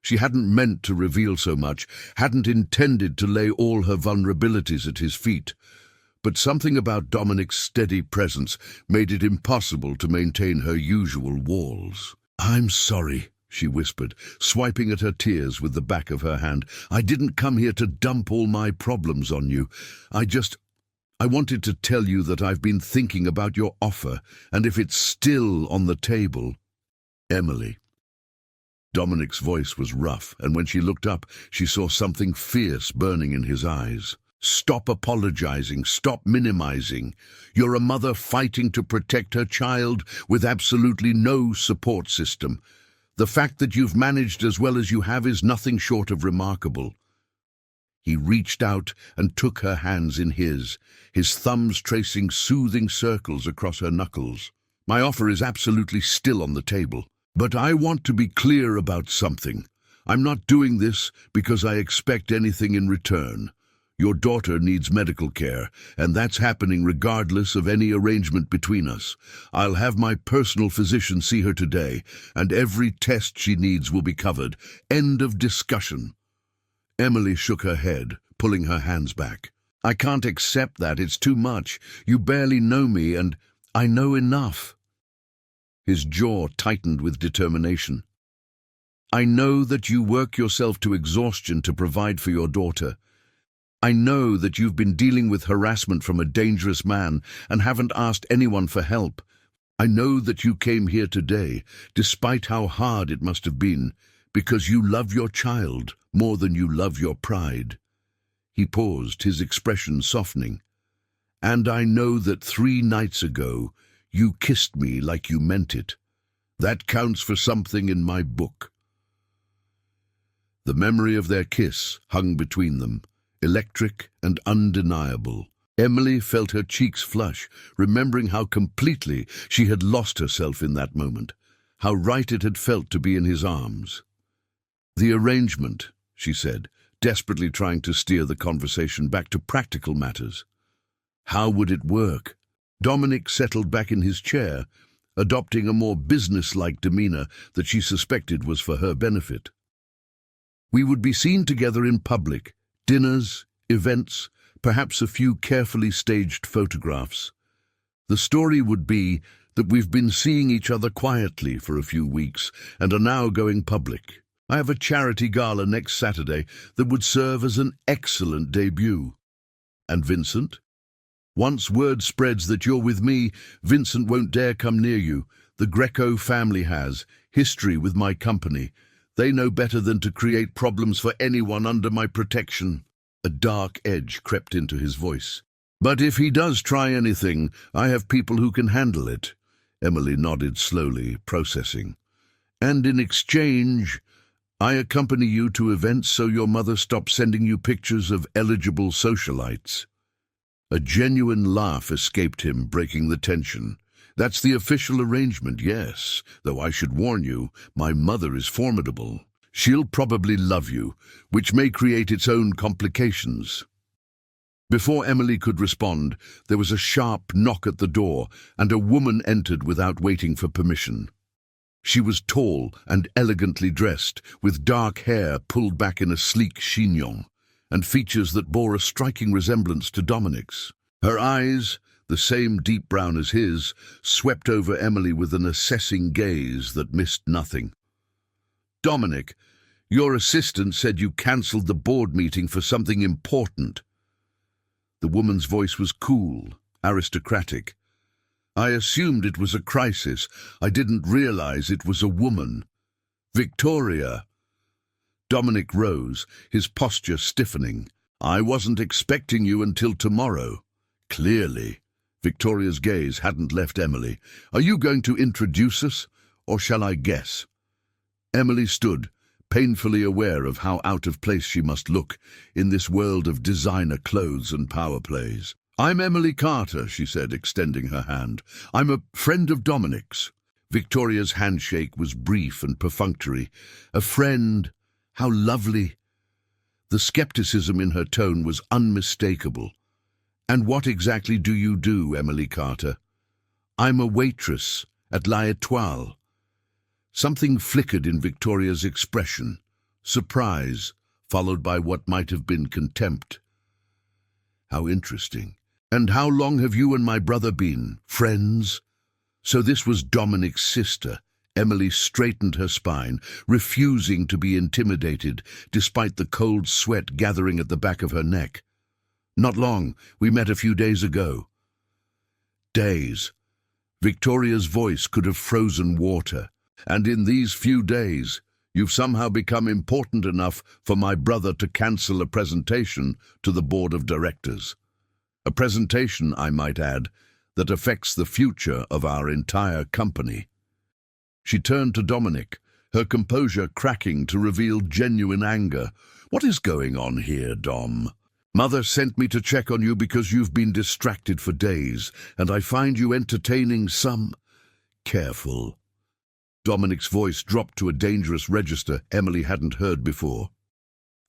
She hadn't meant to reveal so much, hadn't intended to lay all her vulnerabilities at his feet. But something about Dominic's steady presence made it impossible to maintain her usual walls. "I'm sorry," she whispered, swiping at her tears with the back of her hand. "I didn't come here to dump all my problems on you. I wanted to tell you that I've been thinking about your offer, and if it's still on the table." "Emily." Dominic's voice was rough, and when she looked up, she saw something fierce burning in his eyes. "Stop apologizing, stop minimizing. You're a mother fighting to protect her child with absolutely no support system. The fact that you've managed as well as you have is nothing short of remarkable." He reached out and took her hands in his thumbs tracing soothing circles across her knuckles. "My offer is absolutely still on the table. But I want to be clear about something. I'm not doing this because I expect anything in return. Your daughter needs medical care, and that's happening regardless of any arrangement between us. I'll have my personal physician see her today, and every test she needs will be covered. End of discussion." Emily shook her head, pulling her hands back. "I can't accept that. It's too much. You barely know me, and I know enough." His jaw tightened with determination. "I know that you work yourself to exhaustion to provide for your daughter. I know that you've been dealing with harassment from a dangerous man and haven't asked anyone for help. I know that you came here today, despite how hard it must have been, because you love your child more than you love your pride." He paused, his expression softening. "And I know that 3 nights ago you kissed me like you meant it. That counts for something in my book." The memory of their kiss hung between them, electric and undeniable. Emily felt her cheeks flush, remembering how completely she had lost herself in that moment, how right it had felt to be in his arms. "The arrangement," she said, desperately trying to steer the conversation back to practical matters. How would it work? Dominic settled back in his chair, adopting a more business-like demeanor that she suspected was for her benefit. "We would be seen together in public, dinners, events, perhaps a few carefully staged photographs. The story would be that we've been seeing each other quietly for a few weeks and are now going public. I have a charity gala next Saturday that would serve as an excellent debut." "And Vincent?" "Once word spreads that you're with me, Vincent won't dare come near you. The Greco family has history with my company. They know better than to create problems for anyone under my protection." A dark edge crept into his voice. "But if he does try anything, I have people who can handle it." Emily nodded slowly, processing. "And in exchange, I accompany you to events so your mother stops sending you pictures of eligible socialites." A genuine laugh escaped him, breaking the tension. "That's the official arrangement, yes, though I should warn you, my mother is formidable. She'll probably love you, which may create its own complications." Before Emily could respond, there was a sharp knock at the door, and a woman entered without waiting for permission. She was tall and elegantly dressed, with dark hair pulled back in a sleek chignon, and features that bore a striking resemblance to Dominic's. Her eyes, the same deep brown as his, swept over Emily with an assessing gaze that missed nothing. "Dominic, your assistant said you cancelled the board meeting for something important." The woman's voice was cool, aristocratic. "I assumed it was a crisis. I didn't realize it was a woman. Victoria." Dominic rose, his posture stiffening. "I wasn't expecting you until tomorrow." Clearly, Victoria's gaze hadn't left Emily. "Are you going to introduce us, or shall I guess?" Emily stood, painfully aware of how out of place she must look in this world of designer clothes and power plays. "I'm Emily Carter," she said, extending her hand. "I'm a friend of Dominic's." Victoria's handshake was brief and perfunctory. "A friend? How lovely." The skepticism in her tone was unmistakable. "And what exactly do you do, Emily Carter?" "I'm a waitress at La Étoile." Something flickered in Victoria's expression. Surprise, followed by what might have been contempt. "How interesting. And how long have you and my brother been friends?" So this was Dominic's sister. Emily straightened her spine, refusing to be intimidated, despite the cold sweat gathering at the back of her neck. "Not long. We met a few days ago." Days. Victoria's voice could have frozen water. "And in these few days, you've somehow become important enough for my brother to cancel a presentation to the board of directors. A presentation, I might add, that affects the future of our entire company." She turned to Dominic, her composure cracking to reveal genuine anger. "What is going on here, Dom? Mother sent me to check on you because you've been distracted for days, and I find you entertaining some—" "Careful." Dominic's voice dropped to a dangerous register Emily hadn't heard before.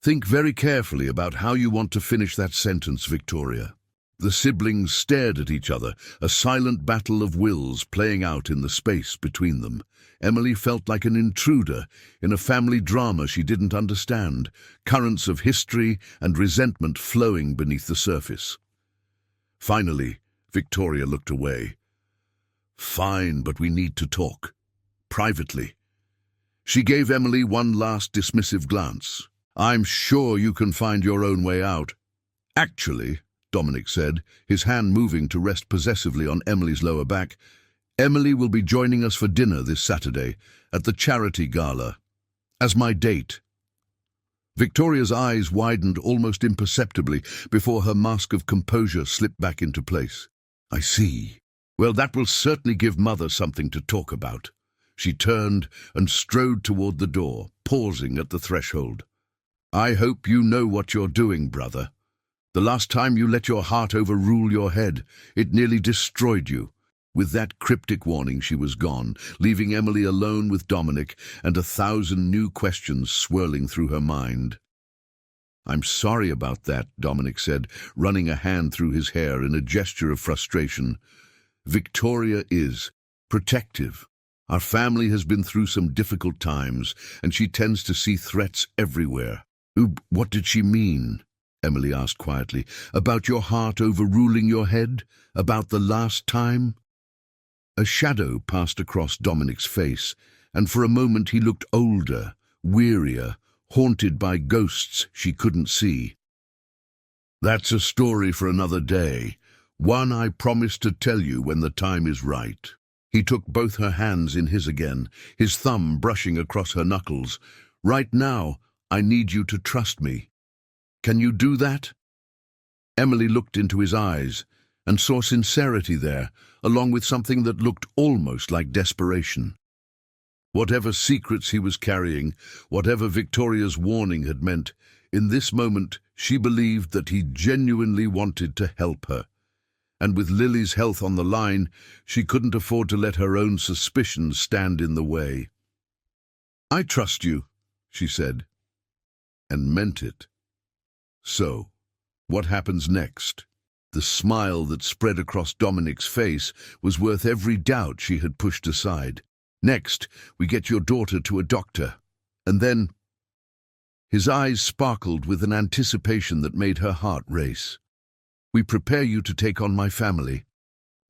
"Think very carefully about how you want to finish that sentence, Victoria." The siblings stared at each other, a silent battle of wills playing out in the space between them. Emily felt like an intruder in a family drama she didn't understand, currents of history and resentment flowing beneath the surface. Finally, Victoria looked away. "Fine, but we need to talk. Privately." She gave Emily one last dismissive glance. "I'm sure you can find your own way out." "Actually," Dominic said, his hand moving to rest possessively on Emily's lower back, "Emily will be joining us for dinner this Saturday at the charity gala, as my date." Victoria's eyes widened almost imperceptibly before her mask of composure slipped back into place. "I see. Well, that will certainly give Mother something to talk about." She turned and strode toward the door, pausing at the threshold. "I hope you know what you're doing, brother. The last time you let your heart overrule your head, it nearly destroyed you." With that cryptic warning, she was gone, leaving Emily alone with Dominic and 1,000 new questions swirling through her mind. "I'm sorry about that," Dominic said, running a hand through his hair in a gesture of frustration. "Victoria is protective. Our family has been through some difficult times, and she tends to see threats everywhere." "What did she mean?" Emily asked quietly. "About your heart overruling your head? About the last time?" A shadow passed across Dominic's face, and for a moment he looked older, wearier, haunted by ghosts she couldn't see. "That's a story for another day, one I promise to tell you when the time is right." He took both her hands in his again, his thumb brushing across her knuckles. "Right now, I need you to trust me. Can you do that?" Emily looked into his eyes and saw sincerity there, along with something that looked almost like desperation. Whatever secrets he was carrying, whatever Victoria's warning had meant, in this moment she believed that he genuinely wanted to help her. And with Lily's health on the line, she couldn't afford to let her own suspicions stand in the way. "I trust you," she said, and meant it. So, what happens next? The smile that spread across Dominic's face was worth every doubt she had pushed aside. "Next, we get your daughter to a doctor. And then His eyes sparkled with an anticipation that made her heart race. "We prepare you to take on my family."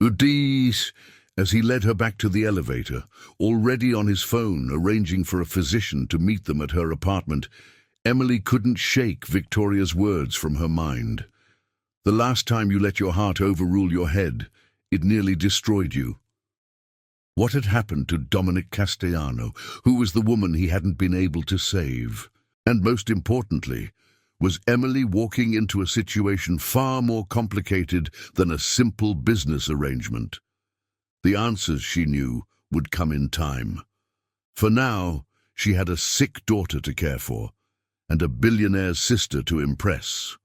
Udis, as he led her back to the elevator, already on his phone arranging for a physician to meet them at her apartment, Emily couldn't shake Victoria's words from her mind. "The last time you let your heart overrule your head, it nearly destroyed you." What had happened to Dominic Castellano, who was the woman he hadn't been able to save? And most importantly, was Emily walking into a situation far more complicated than a simple business arrangement? The answers, she knew, would come in time. For now, she had a sick daughter to care for, and a billionaire's sister to impress.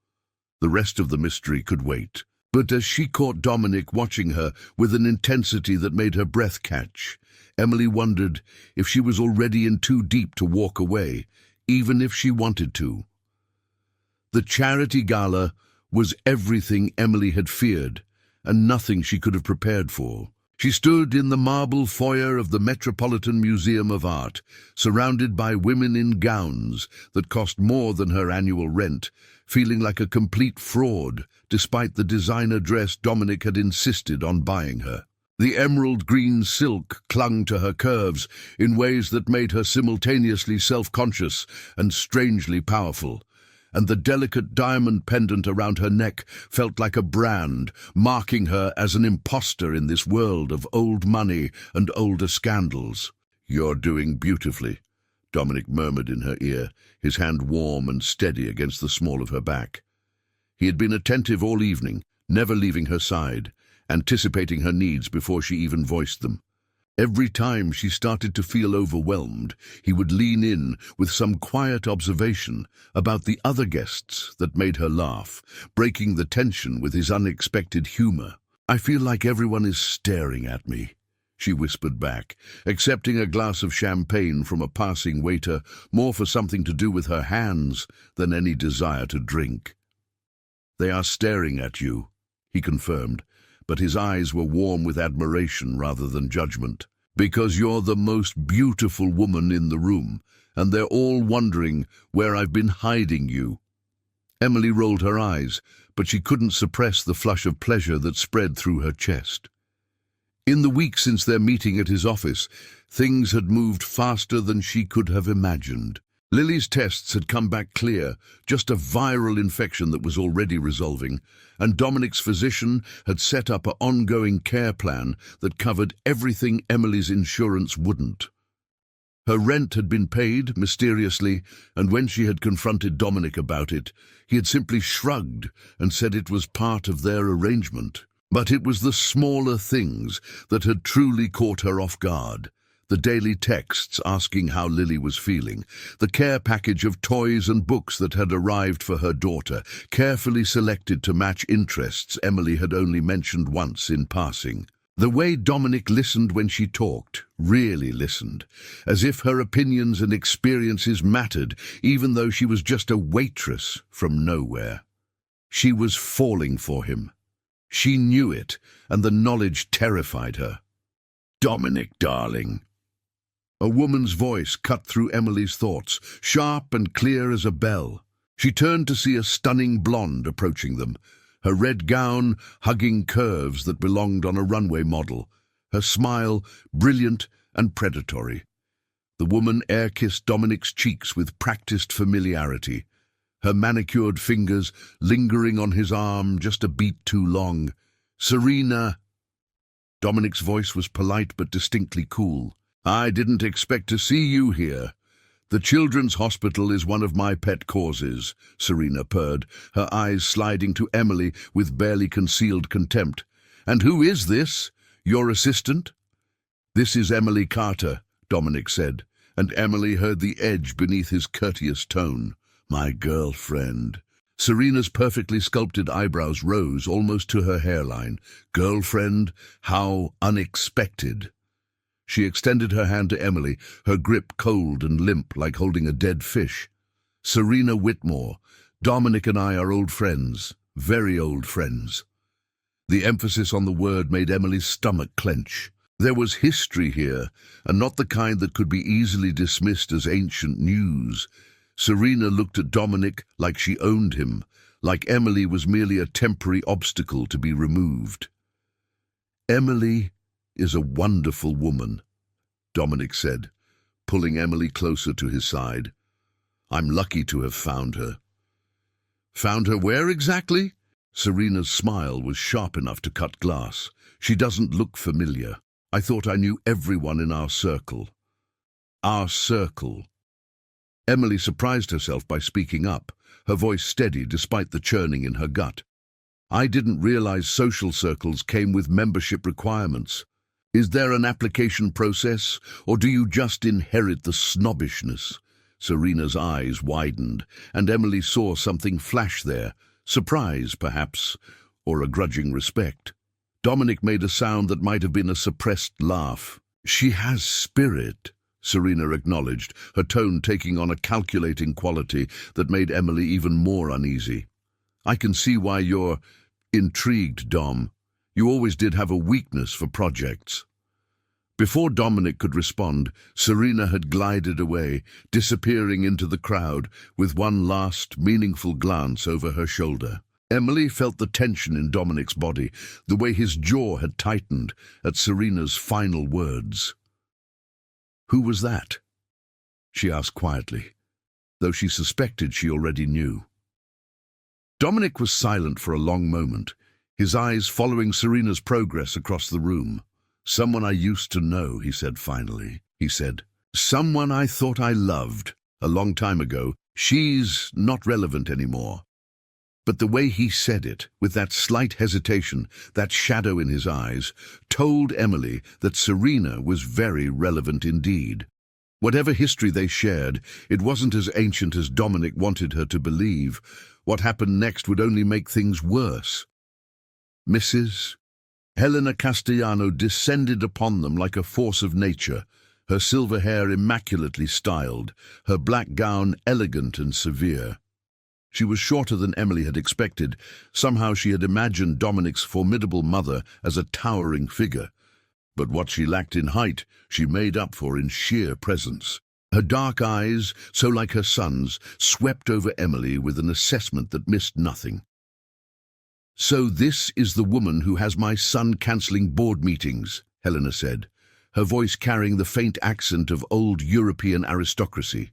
The rest of the mystery could wait. But as she caught Dominic watching her with an intensity that made her breath catch, Emily wondered if she was already in too deep to walk away, even if she wanted to. The charity gala was everything Emily had feared, and nothing she could have prepared for. She stood in the marble foyer of the Metropolitan Museum of Art, surrounded by women in gowns that cost more than her annual rent, feeling like a complete fraud, despite the designer dress Dominic had insisted on buying her. The emerald green silk clung to her curves in ways that made her simultaneously self-conscious and strangely powerful, and the delicate diamond pendant around her neck felt like a brand, marking her as an imposter in this world of old money and older scandals. "You're doing beautifully," Dominic murmured in her ear, his hand warm and steady against the small of her back. He had been attentive all evening, never leaving her side, anticipating her needs before she even voiced them. Every time she started to feel overwhelmed, he would lean in with some quiet observation about the other guests that made her laugh, breaking the tension with his unexpected humor. "I feel like everyone is staring at me," she whispered back, accepting a glass of champagne from a passing waiter, more for something to do with her hands than any desire to drink. "They are staring at you," he confirmed, but his eyes were warm with admiration rather than judgment. "Because you're the most beautiful woman in the room, and they're all wondering where I've been hiding you." Emily rolled her eyes, but she couldn't suppress the flush of pleasure that spread through her chest. In the week since their meeting at his office, things had moved faster than she could have imagined. Lily's tests had come back clear, just a viral infection that was already resolving, and Dominic's physician had set up an ongoing care plan that covered everything Emily's insurance wouldn't. Her rent had been paid, mysteriously, and when she had confronted Dominic about it, he had simply shrugged and said it was part of their arrangement. But it was the smaller things that had truly caught her off guard. The daily texts asking how Lily was feeling, the care package of toys and books that had arrived for her daughter, carefully selected to match interests Emily had only mentioned once in passing. The way Dominic listened when she talked, really listened, as if her opinions and experiences mattered, even though she was just a waitress from nowhere. She was falling for him. She knew it, and the knowledge terrified her. "Dominic, darling." A woman's voice cut through Emily's thoughts, sharp and clear as a bell. She turned to see a stunning blonde approaching them, her red gown hugging curves that belonged on a runway model, her smile brilliant and predatory. The woman air-kissed Dominic's cheeks with practiced familiarity, her manicured fingers lingering on his arm just a beat too long. "Serena." Dominic's voice was polite but distinctly cool. "I didn't expect to see you here. The children's hospital is one of my pet causes," Serena purred, her eyes sliding to Emily with barely concealed contempt. "And who is this? Your assistant?" "This is Emily Carter," Dominic said, and Emily heard the edge beneath his courteous tone. "My girlfriend." Serena's perfectly sculpted eyebrows rose almost to her hairline. "Girlfriend? How unexpected." She extended her hand to Emily, her grip cold and limp like holding a dead fish. "Serena Whitmore, Dominic and I are old friends, very old friends." The emphasis on the word made Emily's stomach clench. There was history here, and not the kind that could be easily dismissed as ancient news. Serena looked at Dominic like she owned him, like Emily was merely a temporary obstacle to be removed. "Emily is a wonderful woman," Dominic said, pulling Emily closer to his side. "I'm lucky to have found her." "Found her where exactly?" Serena's smile was sharp enough to cut glass. "She doesn't look familiar. I thought I knew everyone in our circle." "Our circle." Emily surprised herself by speaking up, her voice steady despite the churning in her gut. "I didn't realize social circles came with membership requirements. Is there an application process, or do you just inherit the snobbishness?" Serena's eyes widened, and Emily saw something flash there, surprise, perhaps, or a grudging respect. Dominic made a sound that might have been a suppressed laugh. "She has spirit," Serena acknowledged, her tone taking on a calculating quality that made Emily even more uneasy. "I can see why you're intrigued, Dom. You always did have a weakness for projects." Before Dominic could respond, Serena had glided away, disappearing into the crowd with one last, meaningful glance over her shoulder. Emily felt the tension in Dominic's body, the way his jaw had tightened at Serena's final words. "Who was that?" she asked quietly, though she suspected she already knew. Dominic was silent for a long moment, his eyes following Serena's progress across the room. "Someone I used to know," he said finally. "Someone I thought I loved a long time ago. She's not relevant anymore." But the way he said it, with that slight hesitation, that shadow in his eyes, told Emily that Serena was very relevant indeed. Whatever history they shared, it wasn't as ancient as Dominic wanted her to believe. What happened next would only make things worse. Mrs. Helena Castellano descended upon them like a force of nature, her silver hair immaculately styled, her black gown elegant and severe. She was shorter than Emily had expected. Somehow she had imagined Dominic's formidable mother as a towering figure. But what she lacked in height, she made up for in sheer presence. Her dark eyes, so like her son's, swept over Emily with an assessment that missed nothing. "So this is the woman who has my son cancelling board meetings," Helena said, her voice carrying the faint accent of old European aristocracy.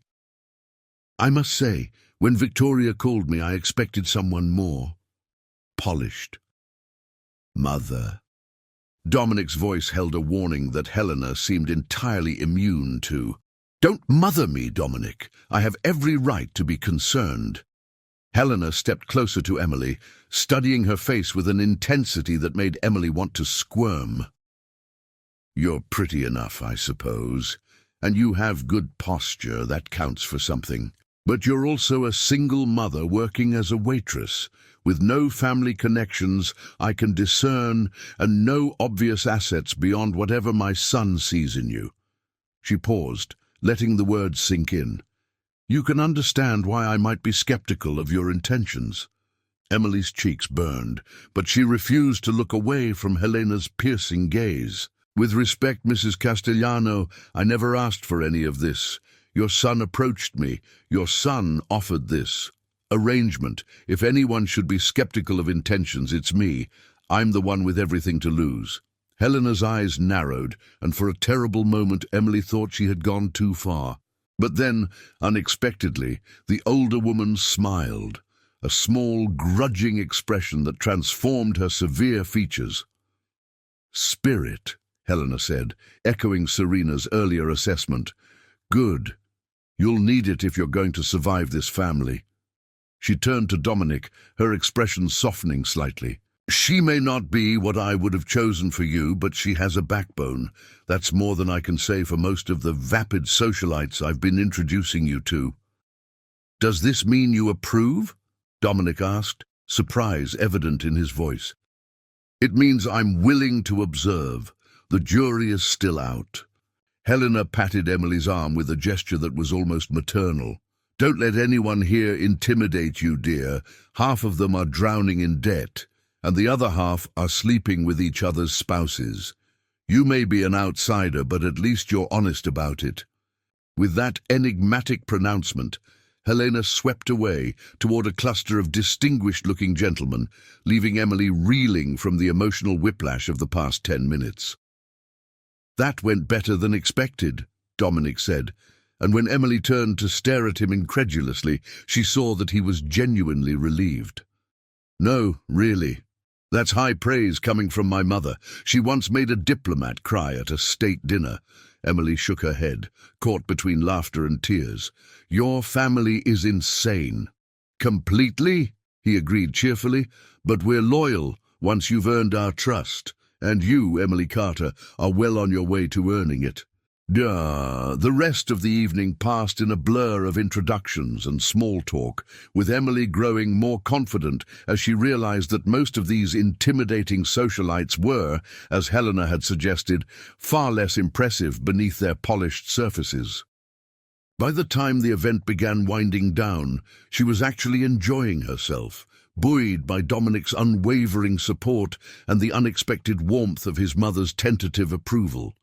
"I must say, when Victoria called me, I expected someone more polished." "Mother." Dominic's voice held a warning that Helena seemed entirely immune to. "Don't mother me, Dominic. I have every right to be concerned." Helena stepped closer to Emily, studying her face with an intensity that made Emily want to squirm. "You're pretty enough, I suppose, and you have good posture, that counts for something. But you're also a single mother working as a waitress, with no family connections I can discern and no obvious assets beyond whatever my son sees in you." She paused, letting the words sink in. "You can understand why I might be skeptical of your intentions." Emily's cheeks burned, but she refused to look away from Helena's piercing gaze. "With respect, Mrs. Castellano, I never asked for any of this. Your son approached me. Your son offered this arrangement. If anyone should be skeptical of intentions, it's me. I'm the one with everything to lose." Helena's eyes narrowed, and for a terrible moment Emily thought she had gone too far. But then, unexpectedly, the older woman smiled, a small, grudging expression that transformed her severe features. "Spirit," Helena said, echoing Serena's earlier assessment. "Good. You'll need it if you're going to survive this family." She turned to Dominic, her expression softening slightly. "She may not be what I would have chosen for you, but she has a backbone. That's more than I can say for most of the vapid socialites I've been introducing you to." "Does this mean you approve?" Dominic asked, surprise evident in his voice. "It means I'm willing to observe. The jury is still out." Helena patted Emily's arm with a gesture that was almost maternal. "Don't let anyone here intimidate you, dear. Half of them are drowning in debt, and the other half are sleeping with each other's spouses. You may be an outsider, but at least you're honest about it." With that enigmatic pronouncement, Helena swept away toward a cluster of distinguished-looking gentlemen, leaving Emily reeling from the emotional whiplash of the past 10 minutes. "That went better than expected," Dominic said, and when Emily turned to stare at him incredulously, she saw that he was genuinely relieved. "No, really. That's high praise coming from my mother. She once made a diplomat cry at a state dinner." Emily shook her head, caught between laughter and tears. "Your family is insane." "Completely," he agreed cheerfully, "but we're loyal once you've earned our trust. And you, Emily Carter, are well on your way to earning it." The rest of the evening passed in a blur of introductions and small talk, with Emily growing more confident as she realized that most of these intimidating socialites were, as Helena had suggested, far less impressive beneath their polished surfaces. By the time the event began winding down, she was actually enjoying herself, buoyed by Dominic's unwavering support and the unexpected warmth of his mother's tentative approval.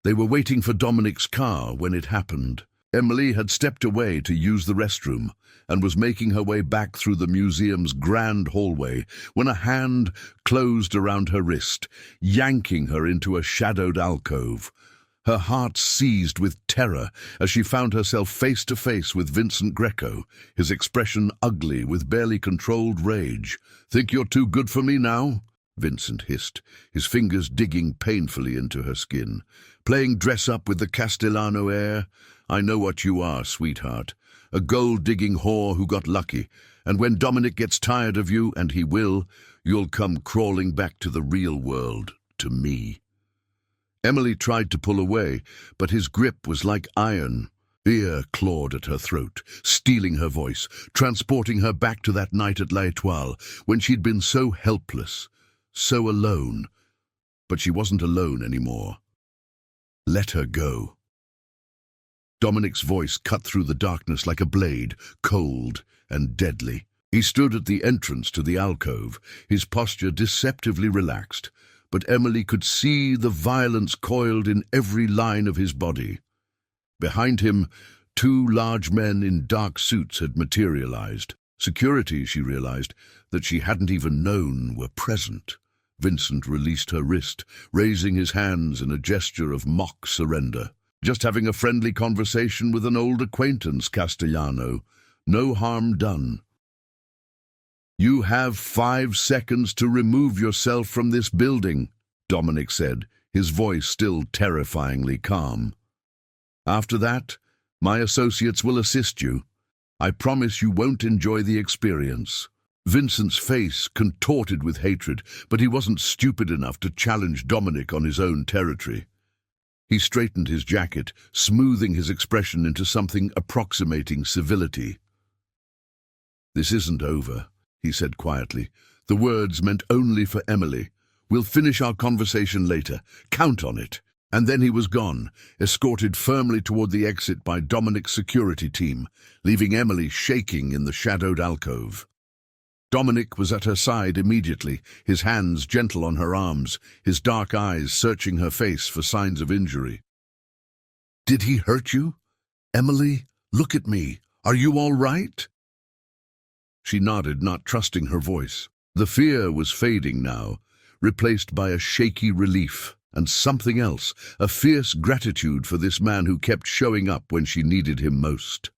They were waiting for Dominic's car when it happened. Emily had stepped away to use the restroom and was making her way back through the museum's grand hallway when a hand closed around her wrist, yanking her into a shadowed alcove. Her heart seized with terror as she found herself face to face with Vincent Greco, his expression ugly with barely controlled rage. "Think you're too good for me now?" Vincent hissed, his fingers digging painfully into her skin. "Playing dress-up with the Castellano air? I know what you are, sweetheart. A gold-digging whore who got lucky, and when Dominic gets tired of you, and he will, you'll come crawling back to the real world, to me." Emily tried to pull away, but his grip was like iron. Fear clawed at her throat, stealing her voice, transporting her back to that night at L'Étoile, when she'd been so helpless, so alone. But she wasn't alone anymore. Let her go. Dominic's voice cut through the darkness like a blade, cold and deadly. He stood at the entrance to the alcove, his posture deceptively relaxed, but Emily could see the violence coiled in every line of his body. Behind him, two large men in dark suits had materialized. Security, she realized, that she hadn't even known were present. Vincent released her wrist, raising his hands in a gesture of mock surrender. "Just having a friendly conversation with an old acquaintance, Castellano. No harm done." "You have 5 seconds to remove yourself from this building," Dominic said, his voice still terrifyingly calm. "After that, my associates will assist you. I promise you won't enjoy the experience." Vincent's face contorted with hatred, but he wasn't stupid enough to challenge Dominic on his own territory. He straightened his jacket, smoothing his expression into something approximating civility. "This isn't over," he said quietly. The words meant only for Emily. "We'll finish our conversation later. Count on it." And then he was gone, escorted firmly toward the exit by Dominic's security team, leaving Emily shaking in the shadowed alcove. Dominic was at her side immediately, his hands gentle on her arms, his dark eyes searching her face for signs of injury. "Did he hurt you? Emily, look at me. Are you all right?" She nodded, not trusting her voice. The fear was fading now, replaced by a shaky relief and something else, a fierce gratitude for this man who kept showing up when she needed him most.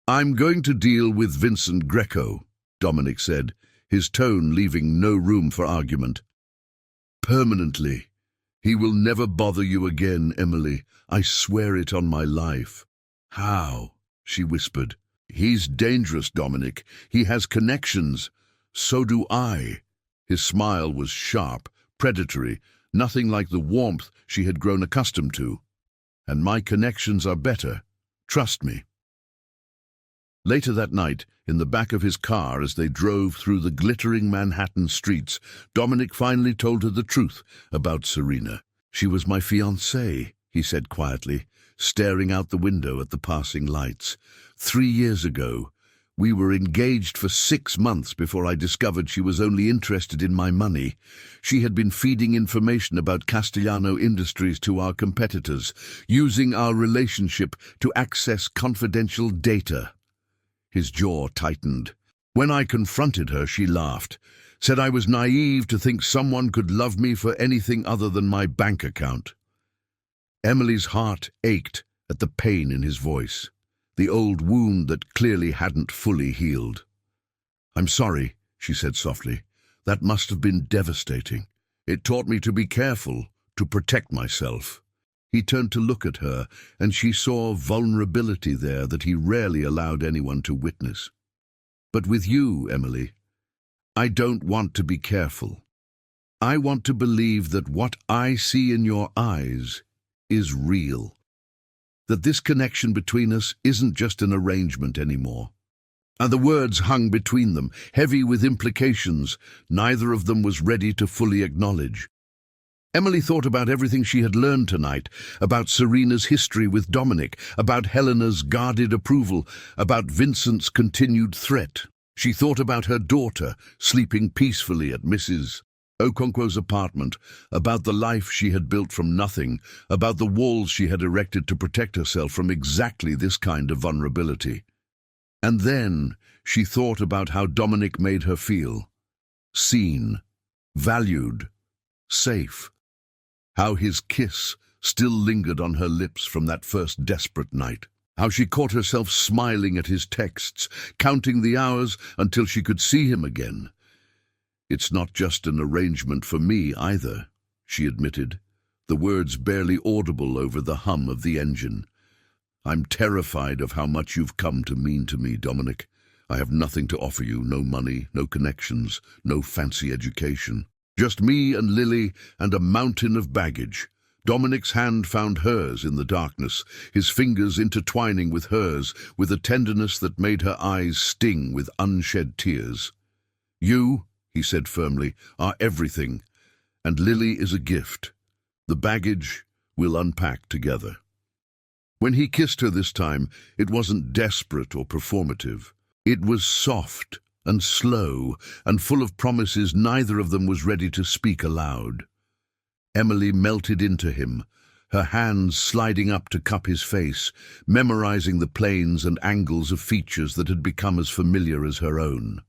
"I'm going to deal with Vincent Greco," Dominic said, his tone leaving no room for argument. "Permanently. He will never bother you again, Emily. I swear it on my life." "How?" she whispered. "He's dangerous, Dominic. He has connections. So do I." His smile was sharp, predatory, nothing like the warmth she had grown accustomed to. "And my connections are better. Trust me." Later that night, in the back of his car as they drove through the glittering Manhattan streets, Dominic finally told her the truth about Serena. "She was my fiancée," he said quietly, staring out the window at the passing lights. "3 years ago, We were engaged for 6 months before I discovered she was only interested in my money. She had been feeding information about Castellano Industries to our competitors, using our relationship to access confidential data. His jaw tightened. When I confronted her, she laughed, said I was naive to think someone could love me for anything other than my bank account. Emily's heart ached at the pain in his voice, the old wound that clearly hadn't fully healed. "I'm sorry," she said softly. "That must have been devastating. It taught me to be careful, to protect myself." He turned to look at her, and she saw vulnerability there that he rarely allowed anyone to witness. "But with you, Emily, I don't want to be careful. I want to believe that what I see in your eyes is real. That this connection between us isn't just an arrangement anymore." And the words hung between them, heavy with implications neither of them was ready to fully acknowledge. Emily thought about everything she had learned tonight, about Serena's history with Dominic, about Helena's guarded approval, about Vincent's continued threat. She thought about her daughter, sleeping peacefully at Mrs. Okonkwo's apartment, about the life she had built from nothing, about the walls she had erected to protect herself from exactly this kind of vulnerability. And then she thought about how Dominic made her feel. Seen, valued, safe. How his kiss still lingered on her lips from that first desperate night. How she caught herself smiling at his texts, counting the hours until she could see him again. "It's not just an arrangement for me either," she admitted, the words barely audible over the hum of the engine. "I'm terrified of how much you've come to mean to me, Dominic. I have nothing to offer you, no money, no connections, no fancy education. Just me and Lily and a mountain of baggage." Dominic's hand found hers in the darkness, his fingers intertwining with hers with a tenderness that made her eyes sting with unshed tears. "You," he said firmly, "are everything, and Lily is a gift. The baggage we'll unpack together." When he kissed her this time, it wasn't desperate or performative. It was soft and slow and full of promises neither of them was ready to speak aloud. Emily melted into him, her hands sliding up to cup his face, memorizing the planes and angles of features that had become as familiar as her own.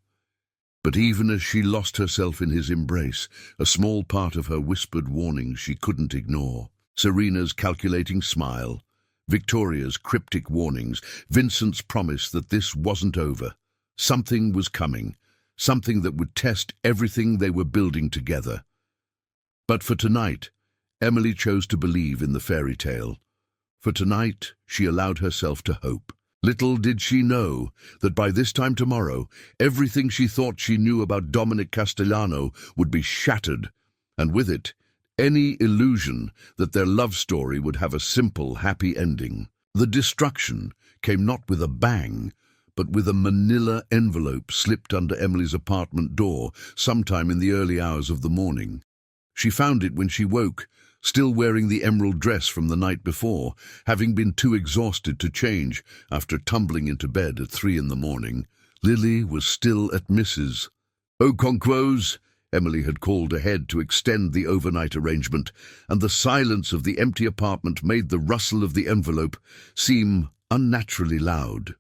But even as she lost herself in his embrace, a small part of her whispered warnings she couldn't ignore. Serena's calculating smile, Victoria's cryptic warnings, Vincent's promise that this wasn't over. Something was coming, something that would test everything they were building together. But for tonight, Emily chose to believe in the fairy tale. For tonight, she allowed herself to hope. Little did she know that by this time tomorrow, everything she thought she knew about Dominic Castellano would be shattered, and with it, any illusion that their love story would have a simple, happy ending. The destruction came not with a bang, but with a manila envelope slipped under Emily's apartment door sometime in the early hours of the morning. She found it when she woke, still wearing the emerald dress from the night before, having been too exhausted to change after tumbling into bed at 3 a.m. Lily was still at Mrs. Okonkwo's. Emily had called ahead to extend the overnight arrangement, and the silence of the empty apartment made the rustle of the envelope seem unnaturally loud.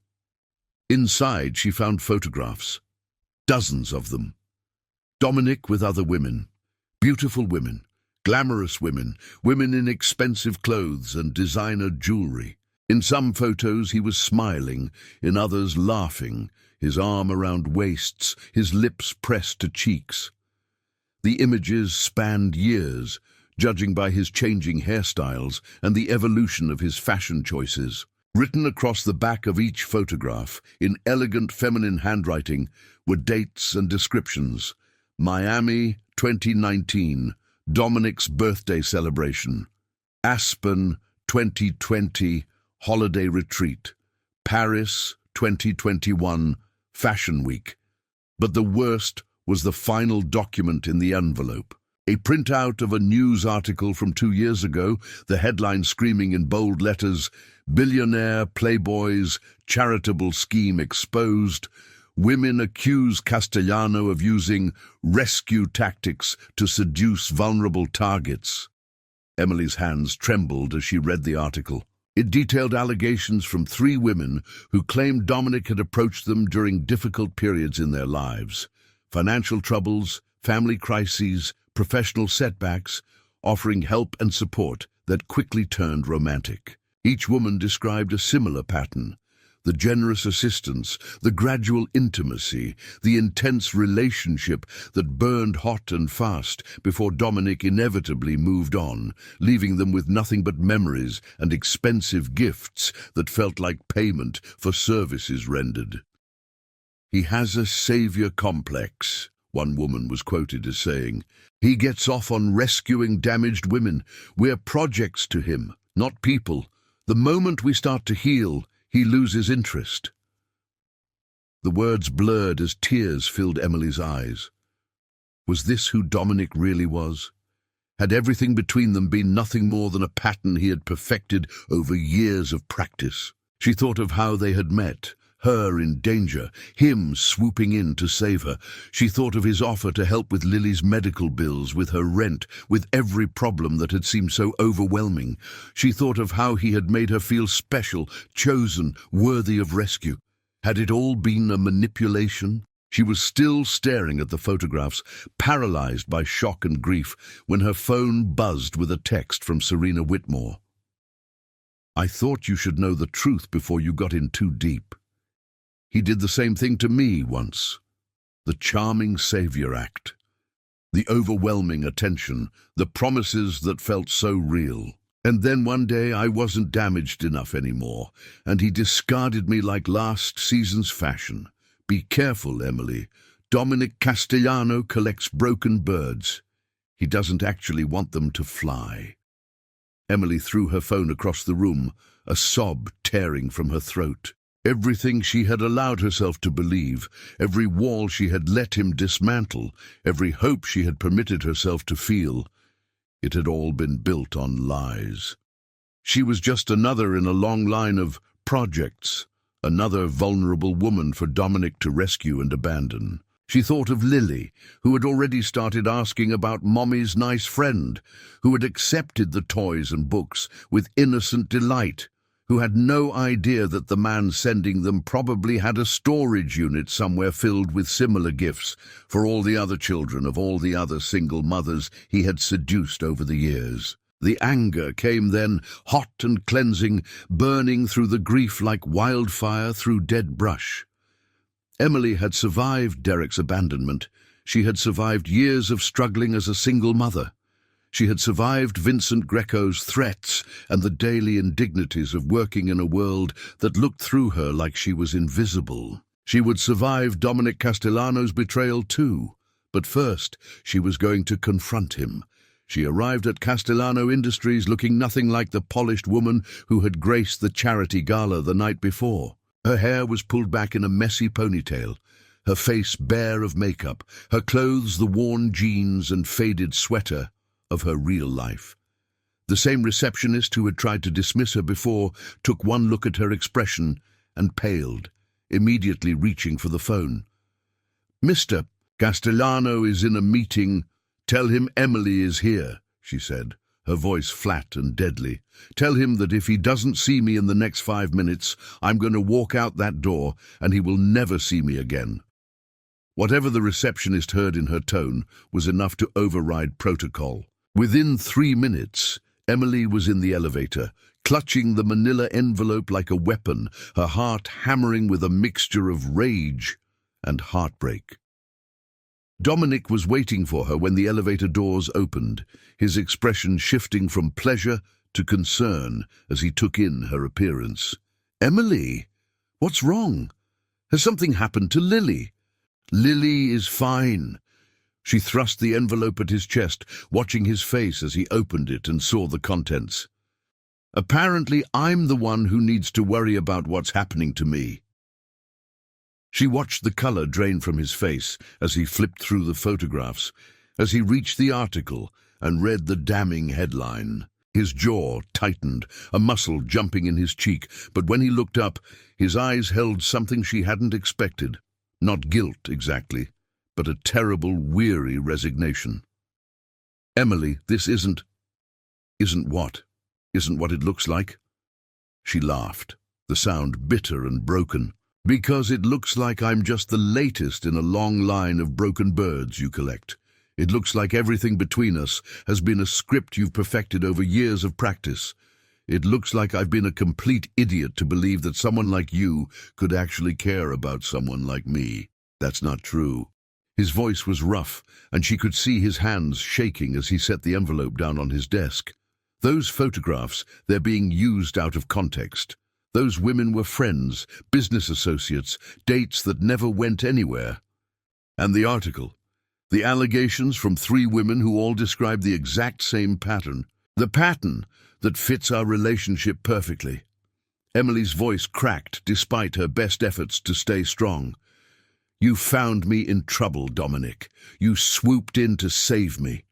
Inside she found photographs, dozens of them. Dominic with other women, beautiful women, glamorous women, women in expensive clothes and designer jewelry. In some photos he was smiling, in others laughing, his arm around waists, his lips pressed to cheeks. The images spanned years, judging by his changing hairstyles and the evolution of his fashion choices. Written across the back of each photograph, in elegant feminine handwriting, were dates and descriptions. Miami, 2019, Dominic's birthday celebration. Aspen, 2020, holiday retreat. Paris, 2021, Fashion Week. But the worst was the final document in the envelope. A printout of a news article from 2 years ago, the headline screaming in bold letters, "Billionaire Playboy's charitable scheme exposed. Women accuse Castellano of using rescue tactics to seduce vulnerable targets." Emily's hands trembled as she read the article. It detailed allegations from 3 women who claimed Dominic had approached them during difficult periods in their lives: financial troubles, family crises, professional setbacks, offering help and support that quickly turned romantic. Each woman described a similar pattern: the generous assistance, the gradual intimacy, the intense relationship that burned hot and fast before Dominic inevitably moved on, leaving them with nothing but memories and expensive gifts that felt like payment for services rendered. "He has a savior complex," one woman was quoted as saying. "He gets off on rescuing damaged women. We're projects to him, not people. The moment we start to heal, he loses interest." The words blurred as tears filled Emily's eyes. Was this who Dominic really was? Had everything between them been nothing more than a pattern he had perfected over years of practice? She thought of how they had met, her in danger, him swooping in to save her. She thought of his offer to help with Lily's medical bills, with her rent, with every problem that had seemed so overwhelming. She thought of how he had made her feel special, chosen, worthy of rescue. Had it all been a manipulation? She was still staring at the photographs, paralyzed by shock and grief, when her phone buzzed with a text from Serena Whitmore. "I thought you should know the truth before you got in too deep. He did the same thing to me once." The charming savior act. The overwhelming attention. The promises that felt so real. "And then one day I wasn't damaged enough anymore, and he discarded me like last season's fashion. Be careful, Emily. Dominic Castellano collects broken birds. He doesn't actually want them to fly." Emily threw her phone across the room, a sob tearing from her throat. Everything she had allowed herself to believe, every wall she had let him dismantle, every hope she had permitted herself to feel, it had all been built on lies. She was just another in a long line of projects, another vulnerable woman for Dominic to rescue and abandon. She thought of Lily, who had already started asking about Mommy's nice friend, who had accepted the toys and books with innocent delight, who had no idea that the man sending them probably had a storage unit somewhere filled with similar gifts for all the other children of all the other single mothers he had seduced over the years. The anger came then, hot and cleansing, burning through the grief like wildfire through dead brush. Emily had survived Derek's abandonment. She had survived years of struggling as a single mother. She had survived Vincent Greco's threats and the daily indignities of working in a world that looked through her like she was invisible. She would survive Dominic Castellano's betrayal too, but first she was going to confront him. She arrived at Castellano Industries looking nothing like the polished woman who had graced the charity gala the night before. Her hair was pulled back in a messy ponytail, her face bare of makeup, her clothes the worn jeans and faded sweater of her real life. The same receptionist who had tried to dismiss her before took one look at her expression and paled, immediately reaching for the phone. "Mr. Castellano is in a meeting. Tell him Emily is here," she said, her voice flat and deadly. "Tell him that if he doesn't see me in the next 5 minutes, I'm going to walk out that door and he will never see me again." Whatever the receptionist heard in her tone was enough to override protocol. Within 3 minutes, Emily was in the elevator, clutching the manila envelope like a weapon, her heart hammering with a mixture of rage and heartbreak. Dominic was waiting for her when the elevator doors opened, his expression shifting from pleasure to concern as he took in her appearance. "Emily, what's wrong? Has something happened to Lily?" "Lily is fine." She thrust the envelope at his chest, watching his face as he opened it and saw the contents. "Apparently I'm the one who needs to worry about what's happening to me." She watched the color drain from his face as he flipped through the photographs. As he reached the article and read the damning headline, his jaw tightened, a muscle jumping in his cheek, but when he looked up, his eyes held something she hadn't expected. Not guilt, exactly, but a terrible, weary resignation. "Emily, this isn't what? Isn't what it looks like?" She laughed, the sound bitter and broken. "Because it looks like I'm just the latest in a long line of broken birds you collect. It looks like everything between us has been a script you've perfected over years of practice. It looks like I've been a complete idiot to believe that someone like you could actually care about someone like me. That's not true." His voice was rough, and she could see his hands shaking as he set the envelope down on his desk. Those photographs, they're being used out of context. Those women were friends, business associates, dates that never went anywhere. And the article. The allegations from 3 women who all describe the exact same pattern. The pattern that fits our relationship perfectly. Emily's voice cracked despite her best efforts to stay strong. "You found me in trouble, Dominic. You swooped in to save me.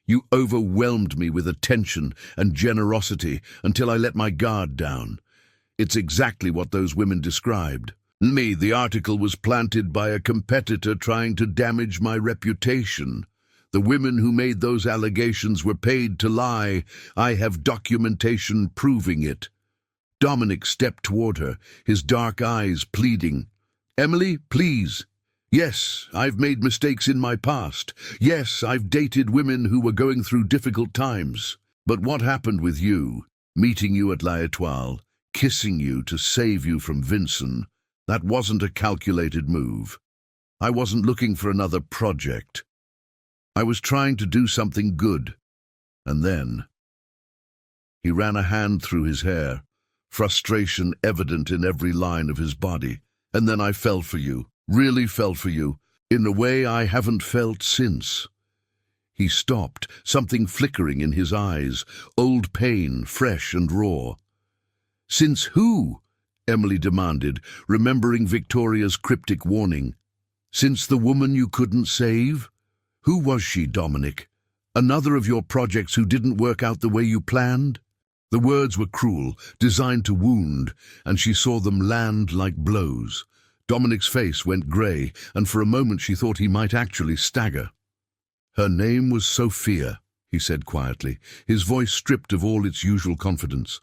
You overwhelmed me with attention and generosity until I let my guard down. It's exactly what those women described. Me, the article was planted by a competitor trying to damage my reputation. The women who made those allegations were paid to lie. I have documentation proving it." Dominic stepped toward her, his dark eyes pleading. "Emily, please. Yes, I've made mistakes in my past. Yes, I've dated women who were going through difficult times. But what happened with you, meeting you at La Étoile, kissing you to save you from Vincent, that wasn't a calculated move. I wasn't looking for another project. I was trying to do something good. And then..." He ran a hand through his hair, frustration evident in every line of his body. "And then I fell for you. Really fell for you, in a way I haven't felt since." He stopped, something flickering in his eyes, old pain, fresh and raw. "Since who?" Emily demanded, remembering Victoria's cryptic warning. "Since the woman you couldn't save? Who was she, Dominic? Another of your projects who didn't work out the way you planned?" The words were cruel, designed to wound, and she saw them land like blows. Dominic's face went grey, and for a moment she thought he might actually stagger. "Her name was Sophia," he said quietly, his voice stripped of all its usual confidence.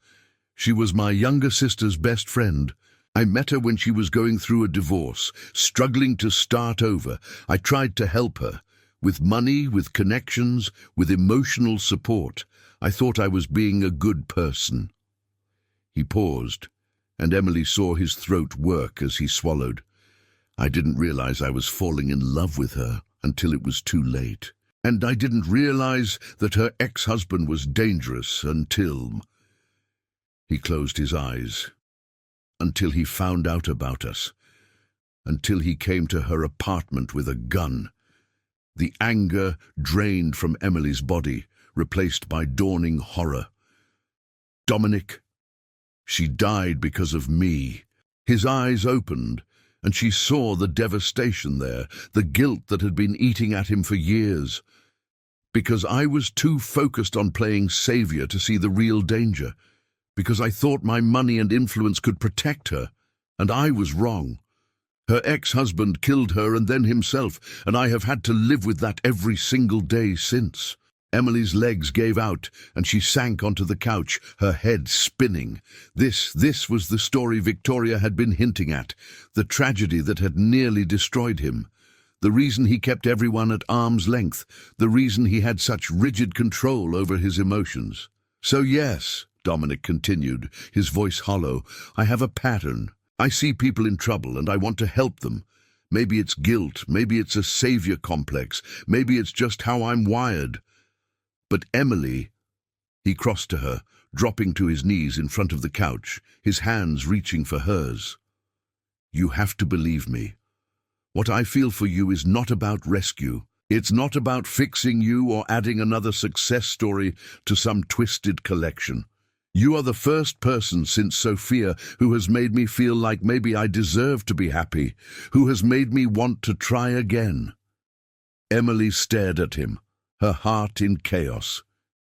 "She was my younger sister's best friend. I met her when she was going through a divorce, struggling to start over. I tried to help her, with money, with connections, with emotional support. I thought I was being a good person." He paused, and Emily saw his throat work as he swallowed. "I didn't realize I was falling in love with her until it was too late. And I didn't realize that her ex-husband was dangerous until..." He closed his eyes. "Until he found out about us. Until he came to her apartment with a gun." The anger drained from Emily's body, replaced by dawning horror. "Dominic, she died because of me." His eyes opened, and she saw the devastation there, the guilt that had been eating at him for years. "Because I was too focused on playing savior to see the real danger. Because I thought my money and influence could protect her, and I was wrong. Her ex-husband killed her and then himself, and I have had to live with that every single day since." Emily's legs gave out, and she sank onto the couch, her head spinning. This was the story Victoria had been hinting at, the tragedy that had nearly destroyed him. The reason he kept everyone at arm's length, the reason he had such rigid control over his emotions. "So yes," Dominic continued, his voice hollow, "I have a pattern. I see people in trouble and I want to help them. Maybe it's guilt, maybe it's a savior complex, maybe it's just how I'm wired. But Emily..." He crossed to her, dropping to his knees in front of the couch, his hands reaching for hers. "You have to believe me. What I feel for you is not about rescue. It's not about fixing you or adding another success story to some twisted collection. You are the first person since Sophia who has made me feel like maybe I deserve to be happy, who has made me want to try again." Emily stared at him, her heart in chaos.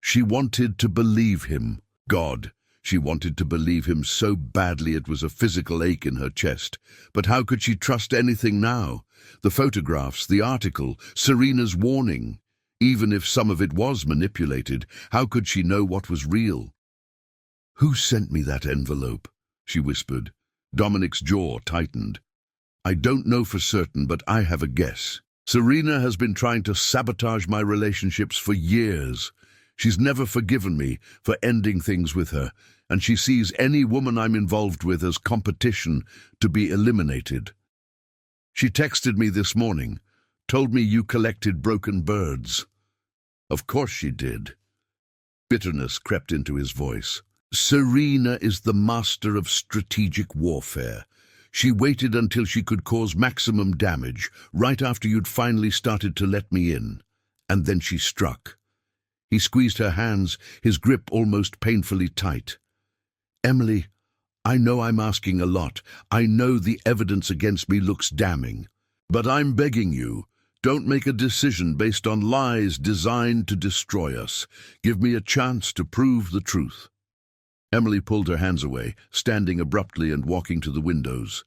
She wanted to believe him. God, she wanted to believe him so badly it was a physical ache in her chest. But how could she trust anything now? The photographs, the article, Serena's warning. Even if some of it was manipulated, how could she know what was real? "Who sent me that envelope?" she whispered. Dominic's jaw tightened. "I don't know for certain, but I have a guess. Serena has been trying to sabotage my relationships for years. She's never forgiven me for ending things with her, and she sees any woman I'm involved with as competition to be eliminated. She texted me this morning, told me you collected broken birds." "Of course she did." Bitterness crept into his voice. "Serena is the master of strategic warfare. She waited until she could cause maximum damage, right after you'd finally started to let me in. And then she struck." He squeezed her hands, his grip almost painfully tight. "Emily, I know I'm asking a lot. I know the evidence against me looks damning. But I'm begging you, don't make a decision based on lies designed to destroy us. Give me a chance to prove the truth." Emily pulled her hands away, standing abruptly and walking to the windows.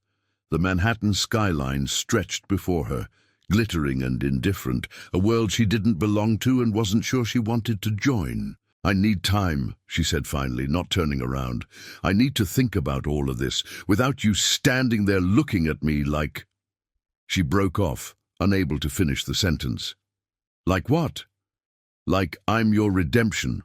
The Manhattan skyline stretched before her, glittering and indifferent, a world she didn't belong to and wasn't sure she wanted to join. "I need time," she said finally, not turning around. "I need to think about all of this, without you standing there looking at me like—" She broke off, unable to finish the sentence. "Like what?" "Like I'm your redemption."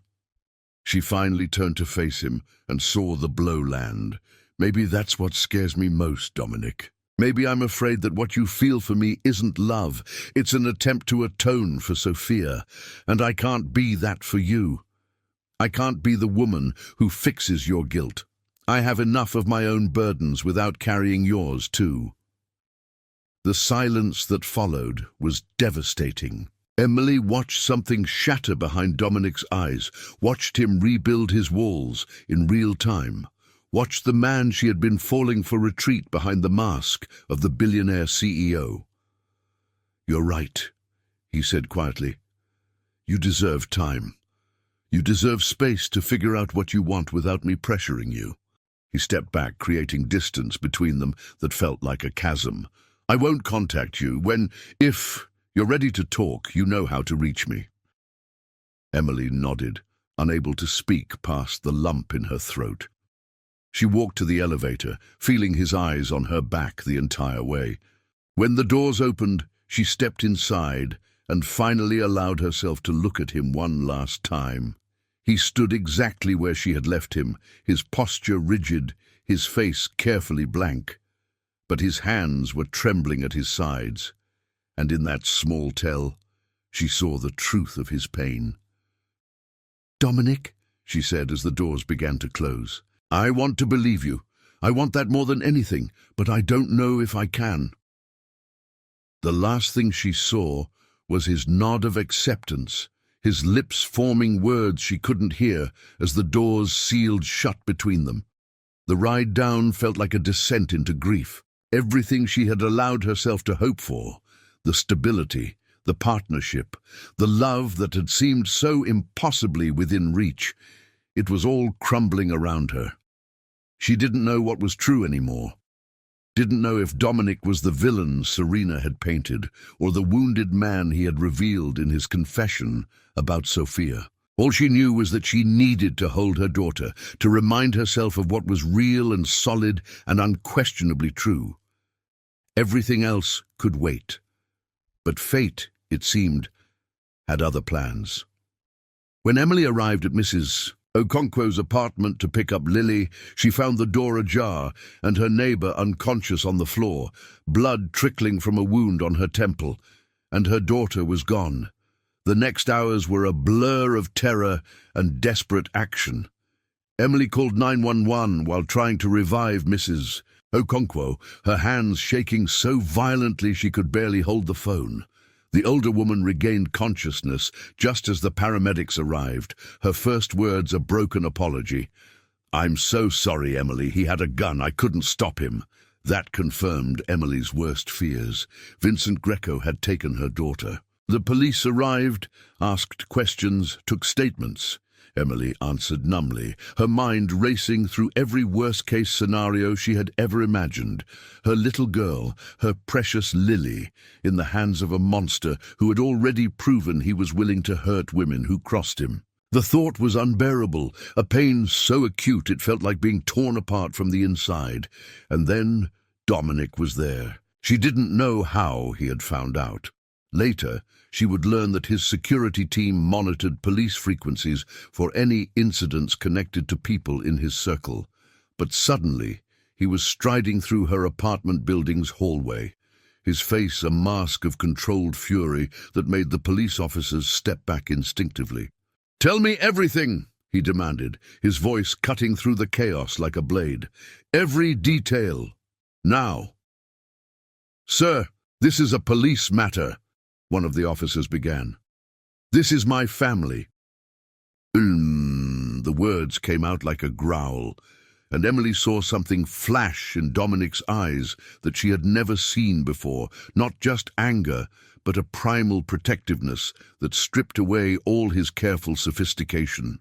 She finally turned to face him and saw the blow land. "Maybe that's what scares me most, Dominic. Maybe I'm afraid that what you feel for me isn't love. It's an attempt to atone for Sophia, and I can't be that for you. I can't be the woman who fixes your guilt. I have enough of my own burdens without carrying yours too." The silence that followed was devastating. Emily watched something shatter behind Dominic's eyes, watched him rebuild his walls in real time, watched the man she had been falling for retreat behind the mask of the billionaire CEO. "You're right," he said quietly. "You deserve time. You deserve space to figure out what you want without me pressuring you." He stepped back, creating distance between them that felt like a chasm. "I won't contact you. If you're ready to talk, you know how to reach me." Emily nodded, unable to speak past the lump in her throat. She walked to the elevator, feeling his eyes on her back the entire way. When the doors opened, she stepped inside and finally allowed herself to look at him one last time. He stood exactly where she had left him, his posture rigid, his face carefully blank. But his hands were trembling at his sides, and in that small tell, she saw the truth of his pain. "Dominic," she said as the doors began to close, "I want to believe you. I want that more than anything, but I don't know if I can." The last thing she saw was his nod of acceptance, his lips forming words she couldn't hear as the doors sealed shut between them. The ride down felt like a descent into grief. Everything she had allowed herself to hope for, the stability, the partnership, the love that had seemed so impossibly within reach, it was all crumbling around her. She didn't know what was true anymore. Didn't know if Dominic was the villain Serena had painted, or the wounded man he had revealed in his confession about Sophia. All she knew was that she needed to hold her daughter, to remind herself of what was real and solid and unquestionably true. Everything else could wait. But fate, it seemed, had other plans. When Emily arrived at Mrs. Okonkwo's apartment to pick up Lily, she found the door ajar and her neighbor unconscious on the floor, blood trickling from a wound on her temple, and her daughter was gone. The next hours were a blur of terror and desperate action. Emily called 911 while trying to revive Mrs. Okonkwo, her hands shaking so violently she could barely hold the phone. The older woman regained consciousness just as the paramedics arrived, her first words a broken apology. "I'm so sorry, Emily. He had a gun. I couldn't stop him." That confirmed Emily's worst fears. Vincent Greco had taken her daughter. The police arrived, asked questions, took statements. Emily answered numbly, her mind racing through every worst-case scenario she had ever imagined. Her little girl, her precious Lily, in the hands of a monster who had already proven he was willing to hurt women who crossed him. The thought was unbearable, a pain so acute it felt like being torn apart from the inside. And then Dominic was there. She didn't know how he had found out. Later, she would learn that his security team monitored police frequencies for any incidents connected to people in his circle. But suddenly, he was striding through her apartment building's hallway, his face a mask of controlled fury that made the police officers step back instinctively. "Tell me everything," he demanded, his voice cutting through the chaos like a blade. "Every detail. Now." "Sir, this is a police matter," one of the officers began. "This is my family." The words came out like a growl, and Emily saw something flash in Dominic's eyes that she had never seen before, not just anger, but a primal protectiveness that stripped away all his careful sophistication.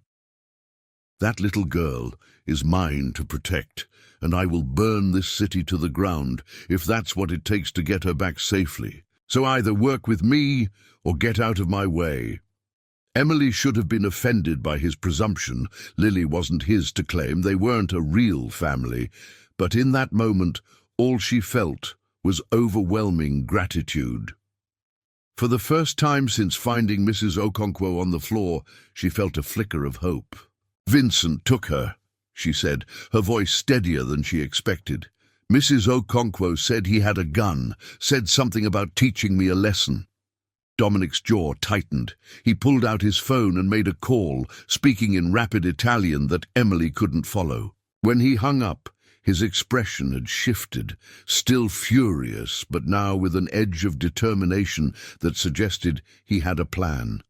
"That little girl is mine to protect, and I will burn this city to the ground if that's what it takes to get her back safely. So either work with me or get out of my way." Emily should have been offended by his presumption. Lily wasn't his to claim. They weren't a real family. But in that moment, all she felt was overwhelming gratitude. For the first time since finding Mrs. Okonkwo on the floor, she felt a flicker of hope. "Vincent took her," she said, her voice steadier than she expected. "Mrs. Okonkwo said he had a gun, said something about teaching me a lesson." Dominic's jaw tightened. He pulled out his phone and made a call, speaking in rapid Italian that Emily couldn't follow. When he hung up, his expression had shifted, still furious, but now with an edge of determination that suggested he had a plan.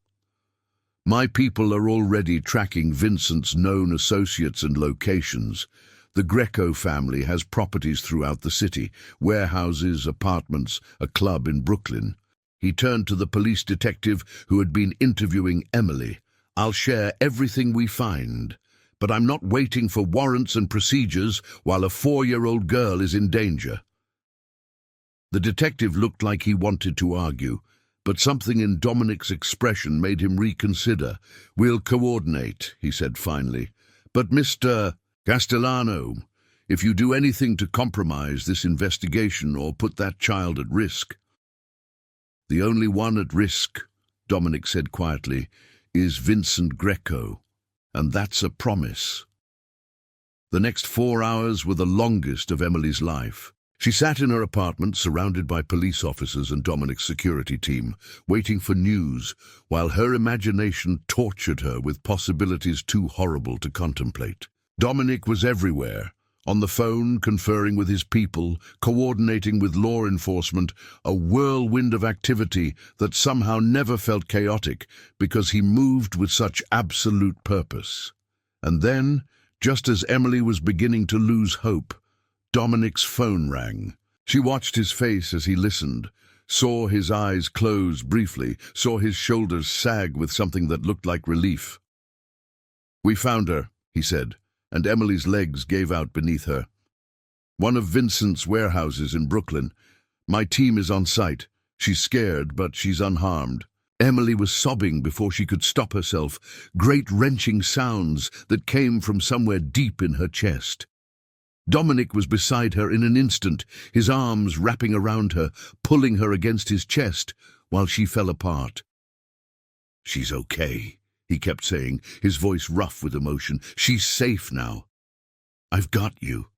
"My people are already tracking Vincent's known associates and locations. The Greco family has properties throughout the city, warehouses, apartments, a club in Brooklyn." He turned to the police detective who had been interviewing Emily. "I'll share everything we find, but I'm not waiting for warrants and procedures while a 4-year-old girl is in danger." The detective looked like he wanted to argue, but something in Dominic's expression made him reconsider. "We'll coordinate," he said finally. "But Mr. Castellano, if you do anything to compromise this investigation or put that child at risk—" "The only one at risk," Dominic said quietly, "is Vincent Greco, and that's a promise." The next 4 hours were the longest of Emily's life. She sat in her apartment, surrounded by police officers and Dominic's security team, waiting for news, while her imagination tortured her with possibilities too horrible to contemplate. Dominic was everywhere, on the phone, conferring with his people, coordinating with law enforcement, a whirlwind of activity that somehow never felt chaotic because he moved with such absolute purpose. And then, just as Emily was beginning to lose hope, Dominic's phone rang. She watched his face as he listened, saw his eyes close briefly, saw his shoulders sag with something that looked like relief. "We found her," he said, and Emily's legs gave out beneath her. "One of Vincent's warehouses in Brooklyn. My team is on site. She's scared, but she's unharmed." Emily was sobbing before she could stop herself, great wrenching sounds that came from somewhere deep in her chest. Dominic was beside her in an instant, his arms wrapping around her, pulling her against his chest, while she fell apart. "She's okay," he kept saying, his voice rough with emotion. "She's safe now. I've got you.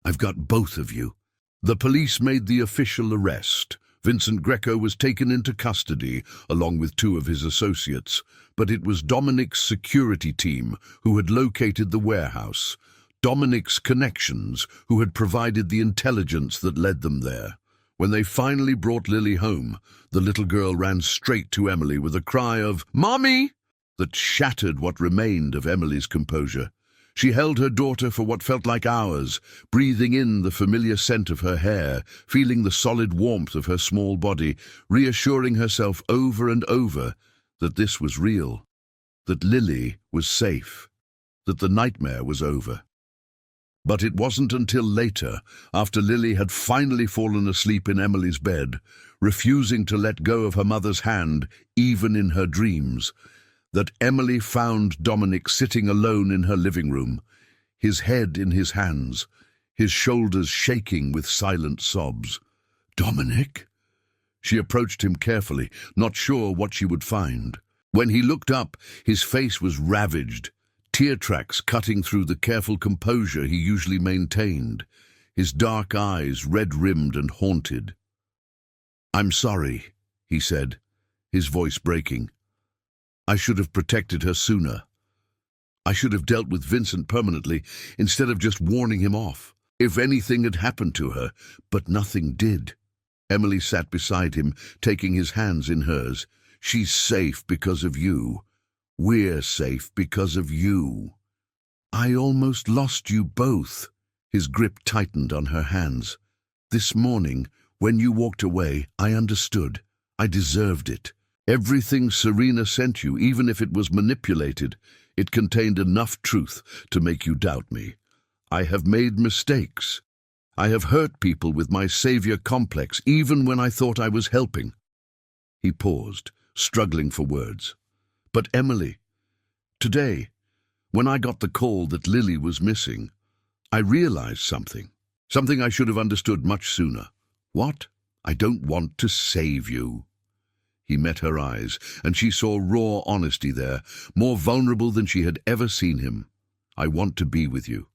I've got both of you." The police made the official arrest. Vincent Greco was taken into custody, along with 2 of his associates, but it was Dominic's security team who had located the warehouse, Dominic's connections who had provided the intelligence that led them there. When they finally brought Lily home, the little girl ran straight to Emily with a cry of "Mommy!" that shattered what remained of Emily's composure. She held her daughter for what felt like hours, breathing in the familiar scent of her hair, feeling the solid warmth of her small body, reassuring herself over and over that this was real, that Lily was safe, that the nightmare was over. But it wasn't until later, after Lily had finally fallen asleep in Emily's bed, refusing to let go of her mother's hand, even in her dreams, that Emily found Dominic sitting alone in her living room, his head in his hands, his shoulders shaking with silent sobs. "Dominic?" She approached him carefully, not sure what she would find. When he looked up, his face was ravaged, tear tracks cutting through the careful composure he usually maintained, his dark eyes red-rimmed and haunted. "I'm sorry," he said, his voice breaking. "I should have protected her sooner. I should have dealt with Vincent permanently instead of just warning him off. If anything had happened to her, but nothing did." Emily sat beside him, taking his hands in hers. "She's safe because of you. We're safe because of you." "I almost lost you both." His grip tightened on her hands. "This morning, when you walked away, I understood. I deserved it. Everything Serena sent you, even if it was manipulated, it contained enough truth to make you doubt me. I have made mistakes. I have hurt people with my savior complex, even when I thought I was helping." He paused, struggling for words. "But Emily, today, when I got the call that Lily was missing, I realized something I should have understood much sooner." "What?" "I don't want to save you." He met her eyes, and she saw raw honesty there, more vulnerable than she had ever seen him. "I want to be with you.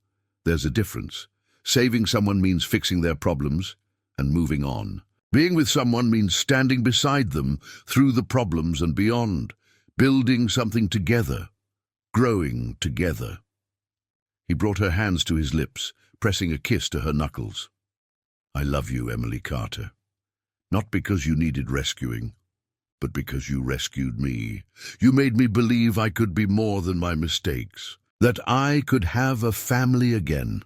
There's a difference. Saving someone means fixing their problems and moving on. Being with someone means standing beside them through the problems and beyond, building something together, growing together." He brought her hands to his lips, pressing a kiss to her knuckles. "I love you, Emily Carter. Not because you needed rescuing, but because you rescued me. You made me believe I could be more than my mistakes, that I could have a family again."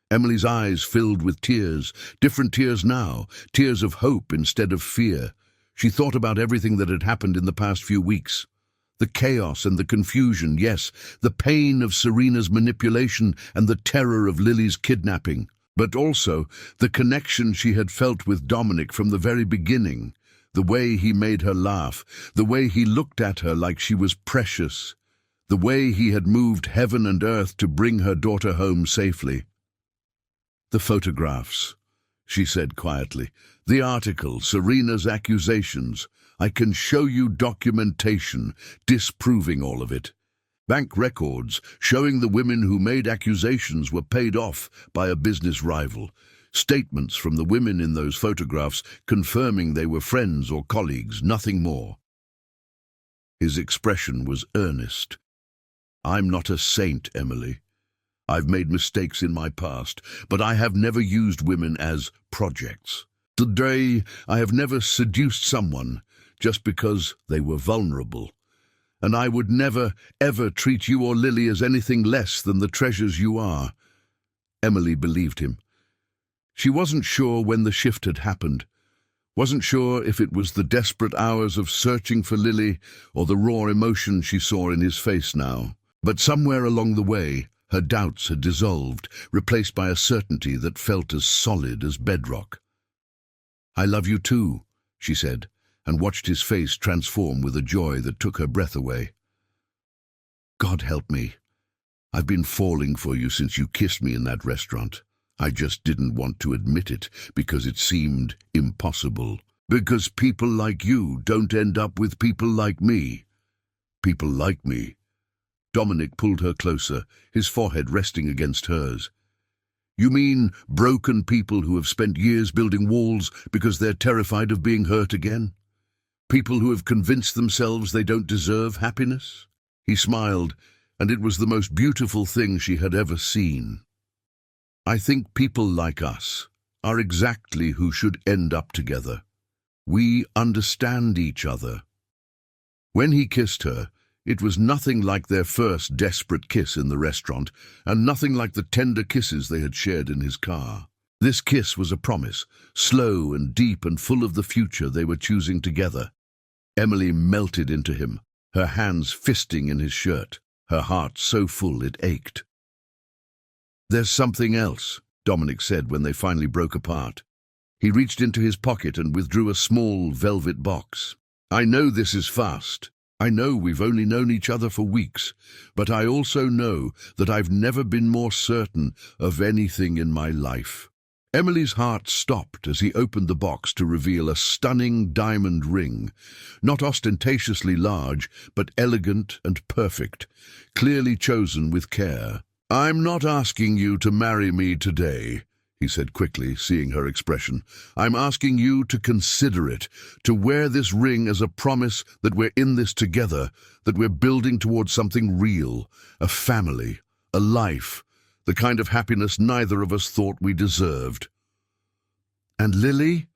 Emily's eyes filled with tears, different tears now, tears of hope instead of fear. She thought about everything that had happened in the past few weeks. The chaos and the confusion, yes, the pain of Serena's manipulation and the terror of Lily's kidnapping, but also the connection she had felt with Dominic from the very beginning. The way he made her laugh, the way he looked at her like she was precious, the way he had moved heaven and earth to bring her daughter home safely. "The photographs," she said quietly. "The article, Serena's accusations. I can show you documentation disproving all of it. Bank records showing the women who made accusations were paid off by a business rival. Statements from the women in those photographs confirming they were friends or colleagues, nothing more." His expression was earnest. "I'm not a saint, Emily. I've made mistakes in my past, but I have never used women as projects. Today, I have never seduced someone just because they were vulnerable. And I would never, ever treat you or Lily as anything less than the treasures you are." Emily believed him. She wasn't sure when the shift had happened, wasn't sure if it was the desperate hours of searching for Lily or the raw emotion she saw in his face now. But somewhere along the way, her doubts had dissolved, replaced by a certainty that felt as solid as bedrock. "I love you too," she said, and watched his face transform with a joy that took her breath away. "God help me. I've been falling for you since you kissed me in that restaurant. I just didn't want to admit it because it seemed impossible. Because people like you don't end up with people like me." "People like me?" Dominic pulled her closer, his forehead resting against hers. "You mean broken people who have spent years building walls because they're terrified of being hurt again? People who have convinced themselves they don't deserve happiness?" He smiled, and it was the most beautiful thing she had ever seen. "I think people like us are exactly who should end up together. We understand each other." When he kissed her, It was nothing like their first desperate kiss in the restaurant, and nothing like the tender kisses they had shared in his car. This kiss was a promise, slow and deep and full of the future they were choosing together. Emily melted into him, her hands fisting in his shirt, her heart so full it ached. "There's something else," Dominic said when they finally broke apart. He reached into his pocket and withdrew a small velvet box. "I know this is fast. I know we've only known each other for weeks, but I also know that I've never been more certain of anything in my life." Emily's heart stopped as he opened the box to reveal a stunning diamond ring, not ostentatiously large, but elegant and perfect, clearly chosen with care. "I'm not asking you to marry me today," he said quickly, seeing her expression. "I'm asking you to consider it, to wear this ring as a promise that we're in this together, that we're building towards something real, a family, a life, the kind of happiness neither of us thought we deserved." "And Lily?"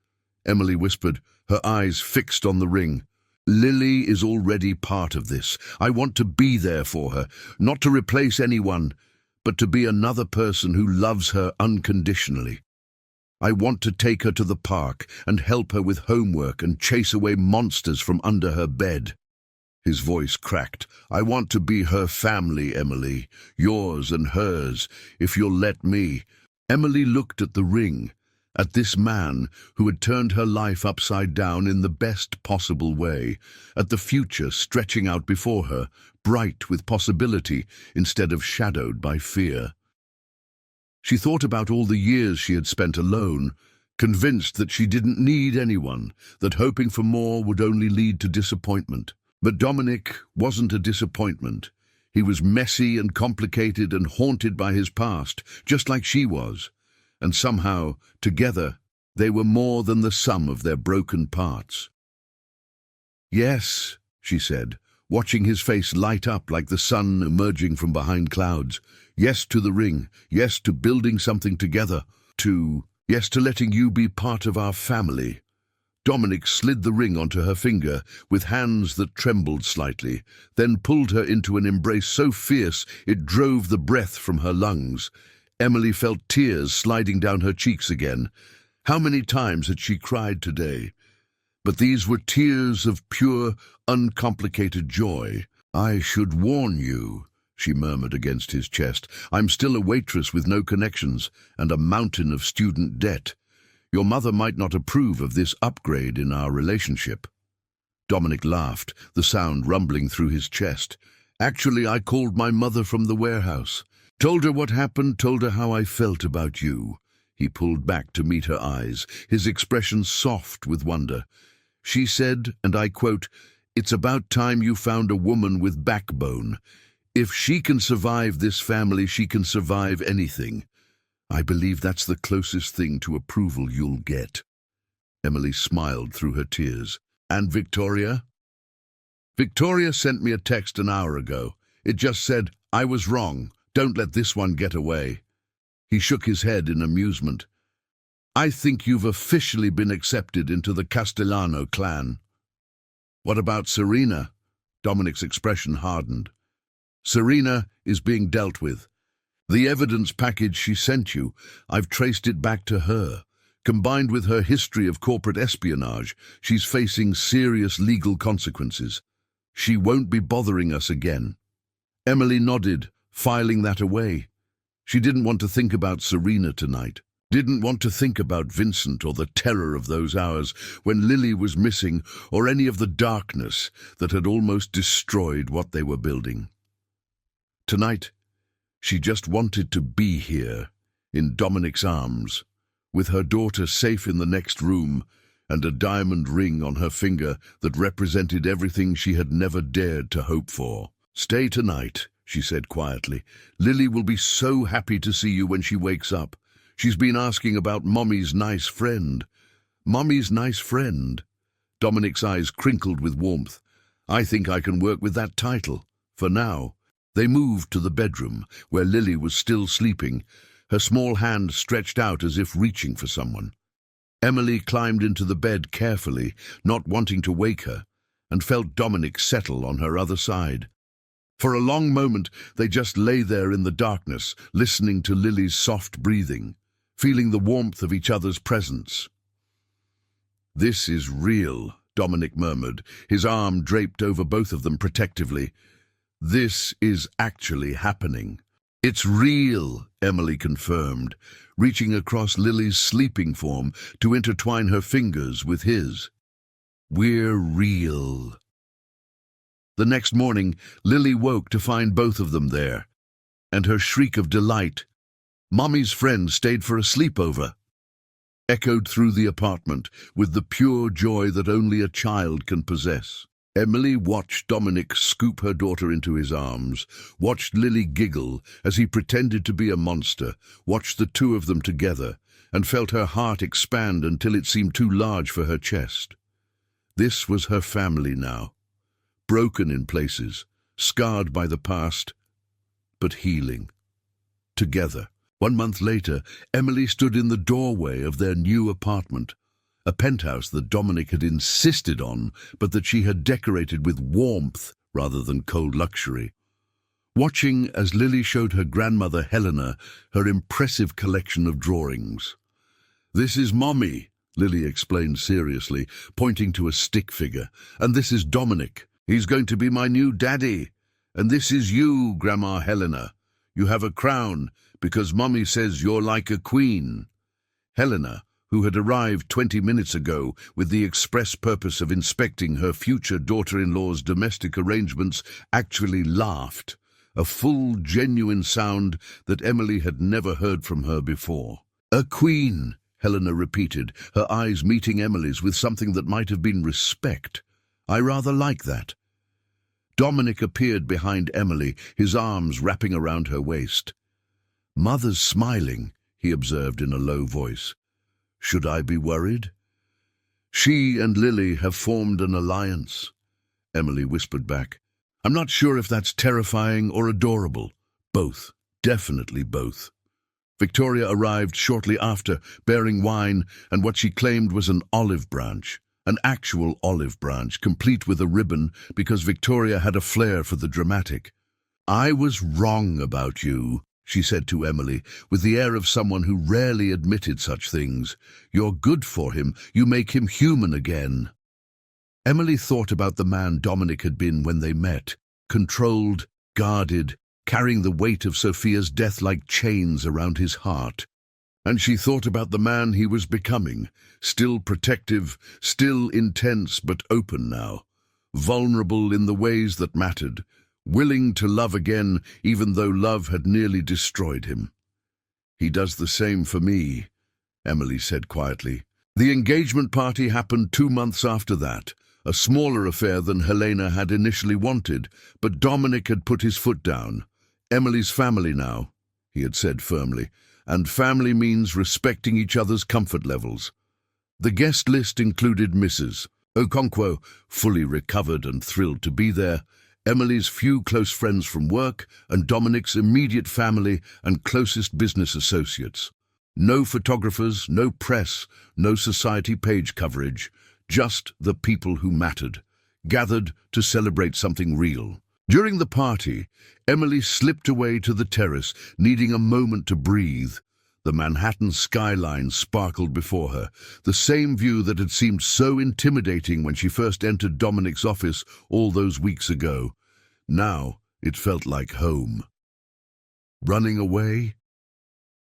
Emily whispered, her eyes fixed on the ring. "Lily is already part of this. I want to be there for her, not to replace anyone, but to be another person who loves her unconditionally. I want to take her to the park and help her with homework and chase away monsters from under her bed." His voice cracked. "I want to be her family, Emily, yours and hers, if you'll let me." Emily looked at the ring, at this man who had turned her life upside down in the best possible way, at the future stretching out before her, bright with possibility instead of shadowed by fear. She thought about all the years she had spent alone, convinced that she didn't need anyone, that hoping for more would only lead to disappointment. But Dominic wasn't a disappointment. He was messy and complicated and haunted by his past, just like she was. And somehow, together, they were more than the sum of their broken parts. "Yes," she said, watching his face light up like the sun emerging from behind clouds. "Yes to the ring. Yes to building something together. Yes to letting you be part of our family." Dominic slid the ring onto her finger with hands that trembled slightly, then pulled her into an embrace so fierce it drove the breath from her lungs. Emily felt tears sliding down her cheeks again. How many times had she cried today? But these were tears of pure, uncomplicated joy. "I should warn you," she murmured against his chest. "I'm still a waitress with no connections and a mountain of student debt. Your mother might not approve of this upgrade in our relationship." Dominic laughed, the sound rumbling through his chest. "Actually, I called my mother from the warehouse. Told her what happened, told her how I felt about you." He pulled back to meet her eyes, his expression soft with wonder. "She said, and I quote, 'It's about time you found a woman with backbone. If she can survive this family, she can survive anything.' I believe that's the closest thing to approval you'll get." Emily smiled through her tears. "And Victoria?" "Victoria sent me a text an hour ago. It just said, 'I was wrong. Don't let this one get away.'" He shook his head in amusement. "I think you've officially been accepted into the Castellano clan." "What about Serena?" Dominic's expression hardened. "Serena is being dealt with. The evidence package she sent you, I've traced it back to her. Combined with her history of corporate espionage, she's facing serious legal consequences. She won't be bothering us again." Emily nodded, filing that away. She didn't want to think about Serena tonight. Didn't want to think about Vincent or the terror of those hours when Lily was missing or any of the darkness that had almost destroyed what they were building. Tonight, she just wanted to be here, in Dominic's arms, with her daughter safe in the next room and a diamond ring on her finger that represented everything she had never dared to hope for. "Stay tonight," she said quietly. "Lily will be so happy to see you when she wakes up. She's been asking about Mommy's nice friend." "Mommy's nice friend?" Dominic's eyes crinkled with warmth. "I think I can work with that title, for now." They moved to the bedroom, where Lily was still sleeping, her small hand stretched out as if reaching for someone. Emily climbed into the bed carefully, not wanting to wake her, and felt Dominic settle on her other side. For a long moment, they just lay there in the darkness, listening to Lily's soft breathing, feeling the warmth of each other's presence. "This is real," Dominic murmured, his arm draped over both of them protectively. "This is actually happening." "It's real," Emily confirmed, reaching across Lily's sleeping form to intertwine her fingers with his. "We're real." The next morning, Lily woke to find both of them there, and her shriek of delight, "Mommy's friend stayed for a sleepover," echoed through the apartment with the pure joy that only a child can possess. Emily watched Dominic scoop her daughter into his arms, watched Lily giggle as he pretended to be a monster, watched the two of them together, and felt her heart expand until it seemed too large for her chest. This was her family now, broken in places, scarred by the past, but healing. Together. 1 month later, Emily stood in the doorway of their new apartment, a penthouse that Dominic had insisted on, but that she had decorated with warmth rather than cold luxury. Watching as Lily showed her grandmother Helena her impressive collection of drawings. "This is Mommy," Lily explained seriously, pointing to a stick figure. "And this is Dominic. He's going to be my new daddy. And this is you, Grandma Helena. You have a crown, because Mommy says you're like a queen." Helena, who had arrived 20 minutes ago with the express purpose of inspecting her future daughter-in-law's domestic arrangements, actually laughed, a full, genuine sound that Emily had never heard from her before. "A queen," Helena repeated, her eyes meeting Emily's with something that might have been respect. "I rather like that." Dominic appeared behind Emily, his arms wrapping around her waist. "Mother's smiling," he observed in a low voice. "Should I be worried?" "She and Lily have formed an alliance," Emily whispered back. "I'm not sure if that's terrifying or adorable. Both. Definitely both." Victoria arrived shortly after, bearing wine and what she claimed was an olive branch. An actual olive branch, complete with a ribbon, because Victoria had a flair for the dramatic. "I was wrong about you," she said to Emily, with the air of someone who rarely admitted such things. "You're good for him. You make him human again." Emily thought about the man Dominic had been when they met, controlled, guarded, carrying the weight of Sophia's death like chains around his heart. And she thought about the man he was becoming, still protective, still intense but open now, vulnerable in the ways that mattered, willing to love again even though love had nearly destroyed him. "He does the same for me," Emily said quietly. The engagement party happened 2 months after that, a smaller affair than Helena had initially wanted, but Dominic had put his foot down. "Emily's family now," he had said firmly, "and family means respecting each other's comfort levels." The guest list included Mrs. Okonkwo, fully recovered and thrilled to be there, Emily's few close friends from work, and Dominic's immediate family and closest business associates. No photographers, no press, no society page coverage, just the people who mattered, gathered to celebrate something real. During the party, Emily slipped away to the terrace, needing a moment to breathe. The Manhattan skyline sparkled before her, the same view that had seemed so intimidating when she first entered Dominic's office all those weeks ago. Now it felt like home. Running away?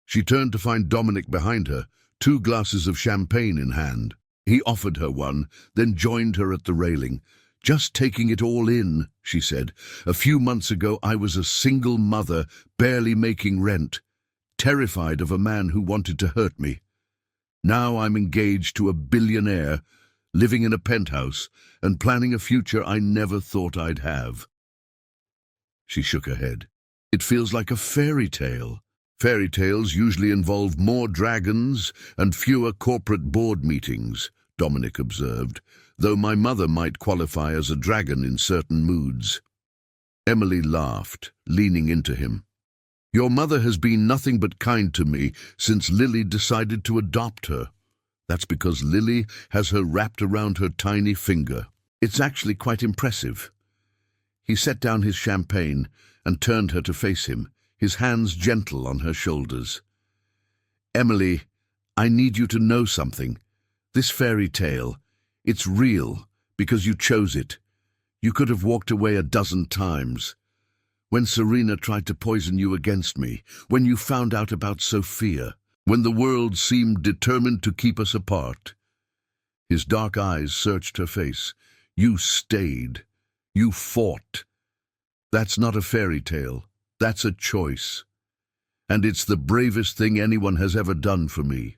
She turned to find Dominic behind her, 2 glasses of champagne in hand. He offered her one, then joined her at the railing. "Just taking it all in," she said. "A few months ago I was a single mother, barely making rent, terrified of a man who wanted to hurt me. Now I'm engaged to a billionaire, living in a penthouse, and planning a future I never thought I'd have." She shook her head. "It feels like a fairy tale." "Fairy tales usually involve more dragons and fewer corporate board meetings," Dominic observed, "though my mother might qualify as a dragon in certain moods." Emily laughed, leaning into him. "Your mother has been nothing but kind to me since Lily decided to adopt her. That's because Lily has her wrapped around her tiny finger. It's actually quite impressive." He set down his champagne and turned her to face him, his hands gentle on her shoulders. "Emily, I need you to know something. This fairy tale, it's real because you chose it. You could have walked away a dozen times. When Serena tried to poison you against me, when you found out about Sophia, when the world seemed determined to keep us apart." His dark eyes searched her face. "You stayed. You fought. That's not a fairy tale. That's a choice. And it's the bravest thing anyone has ever done for me."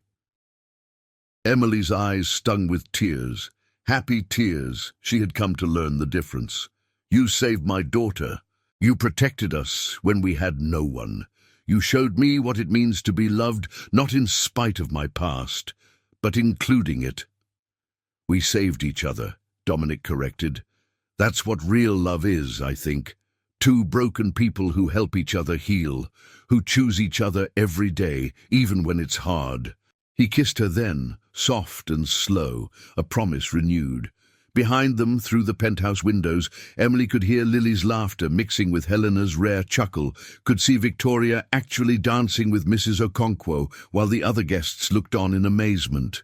Emily's eyes stung with tears, happy tears. She had come to learn the difference. "You saved my daughter. You protected us when we had no one. You showed me what it means to be loved, not in spite of my past, but including it." "We saved each other," Dominic corrected. "That's what real love is, I think. Two broken people who help each other heal, who choose each other every day, even when it's hard." He kissed her then, soft and slow, a promise renewed. Behind them, through the penthouse windows, Emily could hear Lily's laughter mixing with Helena's rare chuckle, could see Victoria actually dancing with Mrs. Okonkwo, while the other guests looked on in amazement.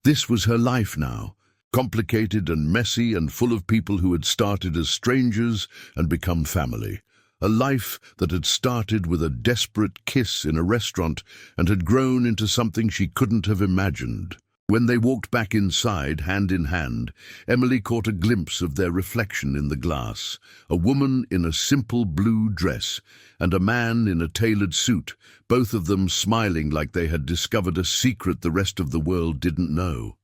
This was her life now, complicated and messy and full of people who had started as strangers and become family. A life that had started with a desperate kiss in a restaurant and had grown into something she couldn't have imagined. When they walked back inside, hand in hand, Emily caught a glimpse of their reflection in the glass, a woman in a simple blue dress and a man in a tailored suit, both of them smiling like they had discovered a secret the rest of the world didn't know.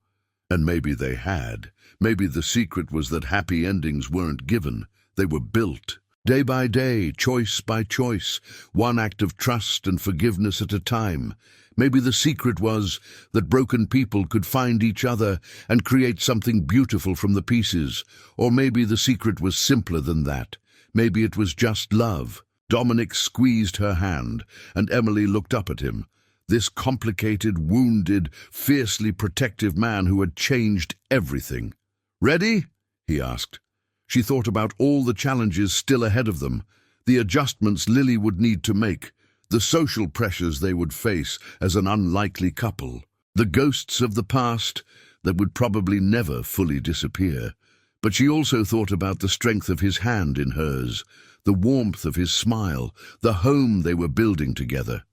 And maybe they had. Maybe the secret was that happy endings weren't given, they were built. Day by day, choice by choice, one act of trust and forgiveness at a time. Maybe the secret was that broken people could find each other and create something beautiful from the pieces. Or maybe the secret was simpler than that. Maybe it was just love. Dominic squeezed her hand, and Emily looked up at him. This complicated, wounded, fiercely protective man who had changed everything. "Ready?" he asked. She thought about all the challenges still ahead of them, the adjustments Lily would need to make, the social pressures they would face as an unlikely couple, the ghosts of the past that would probably never fully disappear. But she also thought about the strength of his hand in hers, the warmth of his smile, the home they were building together.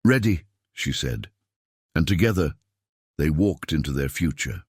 "Ready," she said, and together they walked into their future.